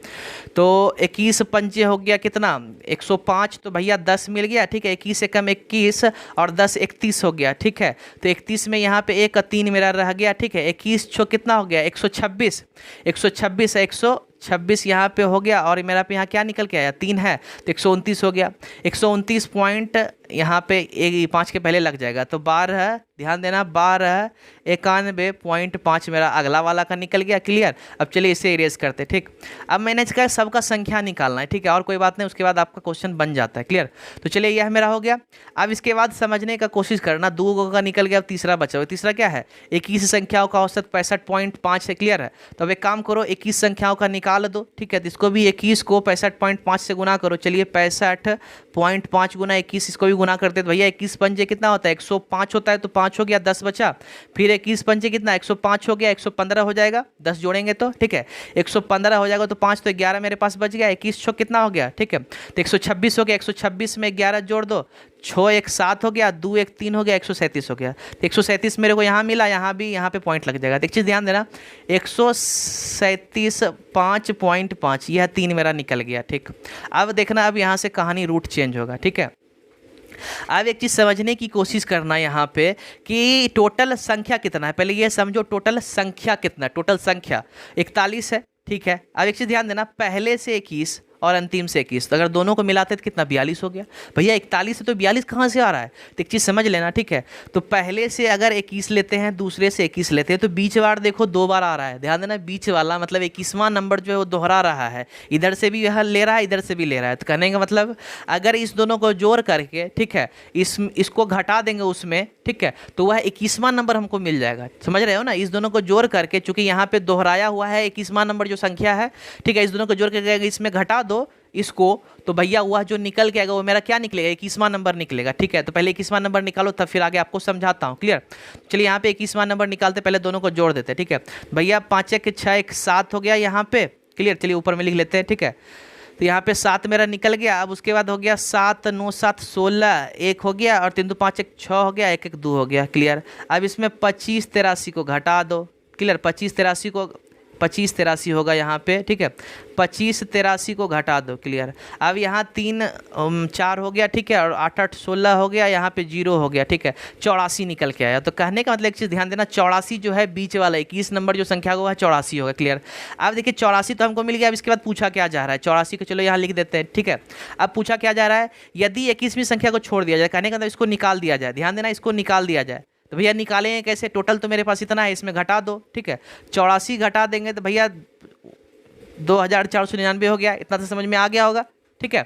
तो 21 पंचे हो गया कितना, 105, तो भैया 10 मिल गया, ठीक है। 21 एकम 21 और 10 31 हो गया, ठीक है। तो 31 में यहाँ पे 1 3 मेरा रह गया, ठीक है। 21 छो कितना हो गया, 126, 126 है, 126 यहाँ पे हो गया, और मेरा पे यहाँ क्या निकल के आया, 3 है, तो 129 हो गया। 129 पॉइंट यहाँ पे 5 के पहले लग जाएगा, तो 12, ध्यान देना, 1291.5 मेरा अगला वाला का निकल गया, क्लियर। अब चलिए इसे इरेज करते, ठीक। अब मैंने इसका सबका संख्या निकालना है, ठीक है, और कोई बात नहीं, उसके बाद आपका क्वेश्चन बन जाता है, क्लियर। तो चलिए यह मेरा हो गया। अब इसके बाद समझने का कोशिश करना, 2 का निकल गया, अब तीसरा बचा हुआ, तीसरा क्या है, 21 संख्याओं का औसत 65.5 है, क्लियर है। तो अब एक काम करो, 21 संख्याओं का निकाल दो, ठीक है। तो इसको भी 21 को 65.5 से गुना करो, चलिए 65.5 गुना 21, इसको भी गुना करते, तो भैया 21 पंजे कितना होता है, 105 होता है, तो 5 हो गया, 10 बचा। फिर 21 पंजे कितना, 105 हो गया, 115 हो जाएगा, 10 जोड़ेंगे तो, ठीक है, 115 हो जाएगा, तो 5 तो 11 मेरे पास बच गया, 21 छो कितना हो गया, ठीक है। तो 126 हो गया, 126 में 11 जोड़ दो, 6 1 7 हो गया, 2 1 3 हो गया, 137 हो गया। तो 137 मेरे को यहाँ मिला, यहाँ भी यहाँ पे पॉइंट लग जाएगा। तो एक चीज़ ध्यान देना, 137 5.5, यह 3 मेरा निकल गया, ठीक। अब देखना, अब यहाँ से कहानी रूट चेंज होगा, ठीक है। अब एक चीज़ समझने की कोशिश करना यहाँ पे कि टोटल संख्या कितना है, पहले ये समझो, टोटल संख्या कितना है, टोटल संख्या 41 है, ठीक है। अब एक चीज़ ध्यान देना, पहले से 21 और अंतिम से 21, तो अगर दोनों को मिलाते तो कितना, 42 हो गया। भैया 41 है तो 42 कहाँ से आ रहा है, तो एक चीज़ समझ लेना, ठीक है। तो पहले से अगर 21 लेते हैं, दूसरे से 21 लेते हैं, तो बीच वार देखो 2 बार आ रहा है, ध्यान देना, बीच वाला मतलब 21वां नंबर जो है वो दोहरा रहा है, इधर से भी यह ले रहा है, इधर से भी ले रहा है। तो कहने का मतलब अगर इस दोनों को जोड़ करके, ठीक है, इसको घटा देंगे उसमें, ठीक है, तो वह 21वां नंबर हमको मिल जाएगा, समझ रहे हो ना। इस दोनों को जोड़ करके, चूंकि यहाँ पे दोहराया हुआ है 21वां नंबर जो संख्या है, ठीक है, इस दोनों को जोड़ करके इसमें घटा दो इसको, तो भैया वह जो निकल के आएगा वो मेरा क्या निकलेगा, 21वां नंबर निकलेगा, ठीक है। तो पहले 21वां नंबर निकालो, तब फिर आगे आपको समझाता हूँ, क्लियर। चलिए यहाँ पे 21वां नंबर निकालते, पहले दोनों को जोड़ देते, ठीक है। भैया 5 1 6 1 7 हो गया यहाँ पे, क्लियर। चलिए ऊपर में लिख लेते हैं, ठीक है। तो यहाँ पे 7 मेरा निकल गया। अब उसके बाद हो गया 7 9 7 16, 1 हो गया, और 3 2 5 1 6 हो गया, 1 1 2 हो गया, क्लियर। अब इसमें 25 83 को घटा दो, क्लियर। 25 83 होगा यहाँ पे, ठीक है। 25 83 को घटा दो, क्लियर। अब यहाँ 3 4 हो गया, ठीक है, और 8 8 16 हो गया, यहाँ पे 0 हो गया, ठीक है। 84 निकल के आया। तो कहने का मतलब एक चीज़ ध्यान देना, 84 जो है बीच वाला 21 नंबर जो संख्या हुआ है 84 होगा, क्लियर। अब देखिए 84 तो हमको मिल गया। अब इसके बाद पूछा क्या जा रहा है, 84 को चलो यहाँ लिख देते हैं, ठीक है। अब पूछा क्या जा रहा है, यदि 21वीं संख्या को छोड़ दिया जाए, कहने का मतलब इसको निकाल दिया जाए, ध्यान देना, इसको निकाल दिया जाए। तो भैया निकालेंगे कैसे, टोटल तो मेरे पास इतना है, इसमें घटा दो, ठीक है। 84 घटा देंगे तो भैया 2499 हो गया, इतना तो समझ में आ गया होगा, ठीक है।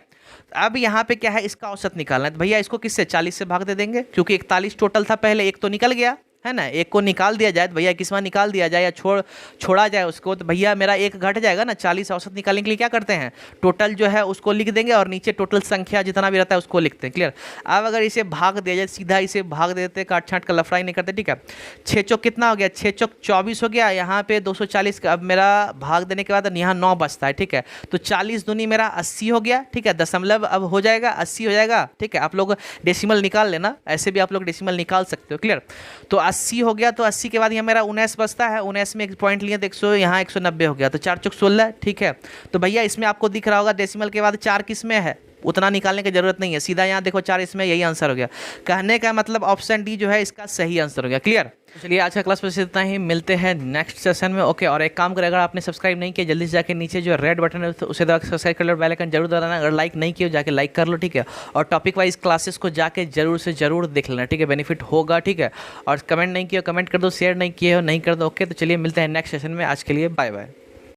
अब यहाँ पे क्या है, इसका औसत निकालना है। तो भैया इसको किससे, 40 से भाग दे देंगे, क्योंकि 41 टोटल था पहले, एक तो निकल गया है ना, एक को निकाल दिया जाए, तो भैया किसवा निकाल दिया जाए या छोड़ा जाए उसको, तो भैया मेरा एक घट जाएगा ना। 40 औसत निकालने के लिए क्या करते हैं, टोटल जो है उसको लिख देंगे और नीचे टोटल संख्या जितना भी रहता है उसको लिखते हैं, क्लियर। अब अगर इसे भाग दिया जाए, सीधा इसे भाग देते, काट छाँट का लफड़ा ही नहीं करते, ठीक है। 6 चौक कितना हो गया, 6 चौक 24 हो गया, यहाँ पे 240 का अब मेरा भाग देने के बाद यहाँ 9 बचता है, ठीक है। तो 40 दूनी मेरा 80 हो गया, ठीक है। दशमलव अब हो जाएगा 80 हो जाएगा, ठीक है। आप लोग डेसिमल निकाल लेना, ऐसे भी आप लोग डेसिमल निकाल सकते हो, क्लियर। तो 80 हो गया, तो 80 के बाद यहाँ मेरा 19 बचता है, 19 में एक पॉइंट लिया तो 100, यहाँ 190 हो गया, तो 4 चौक 16, ठीक है। तो भैया इसमें आपको दिख रहा होगा डेसिमल के बाद 4 किस में है, उतना निकालने की जरूरत नहीं है, सीधा यहाँ देखो 4, इसमें यही आंसर हो गया। कहने का मतलब ऑप्शन डी जो है इसका सही आंसर हो गया। क्लियर? चलिए आज का क्लास बस इतना ही, मिलते हैं नेक्स्ट सेशन में। ओके, और एक काम करें, अगर आपने सब्सक्राइब नहीं किया जल्दी से जाके नीचे जो रेड बटन है उसे दबा के सब्सक्राइब कर लो, बेल आइकन जरूर दबाना। अगर लाइक नहीं किया जाके लाइक कर लो, ठीक है। और टॉपिक वाइज क्लासेस को जाके जरूर से जरूर देख लेना, ठीक है, बेनिफिट होगा, ठीक है। और कमेंट नहीं किया कमेंट कर दो, शेयर नहीं किए हो नहीं कर दो। ओके, तो चलिए मिलते हैं नेक्स्ट सेशन में, आज के लिए बाय बाय।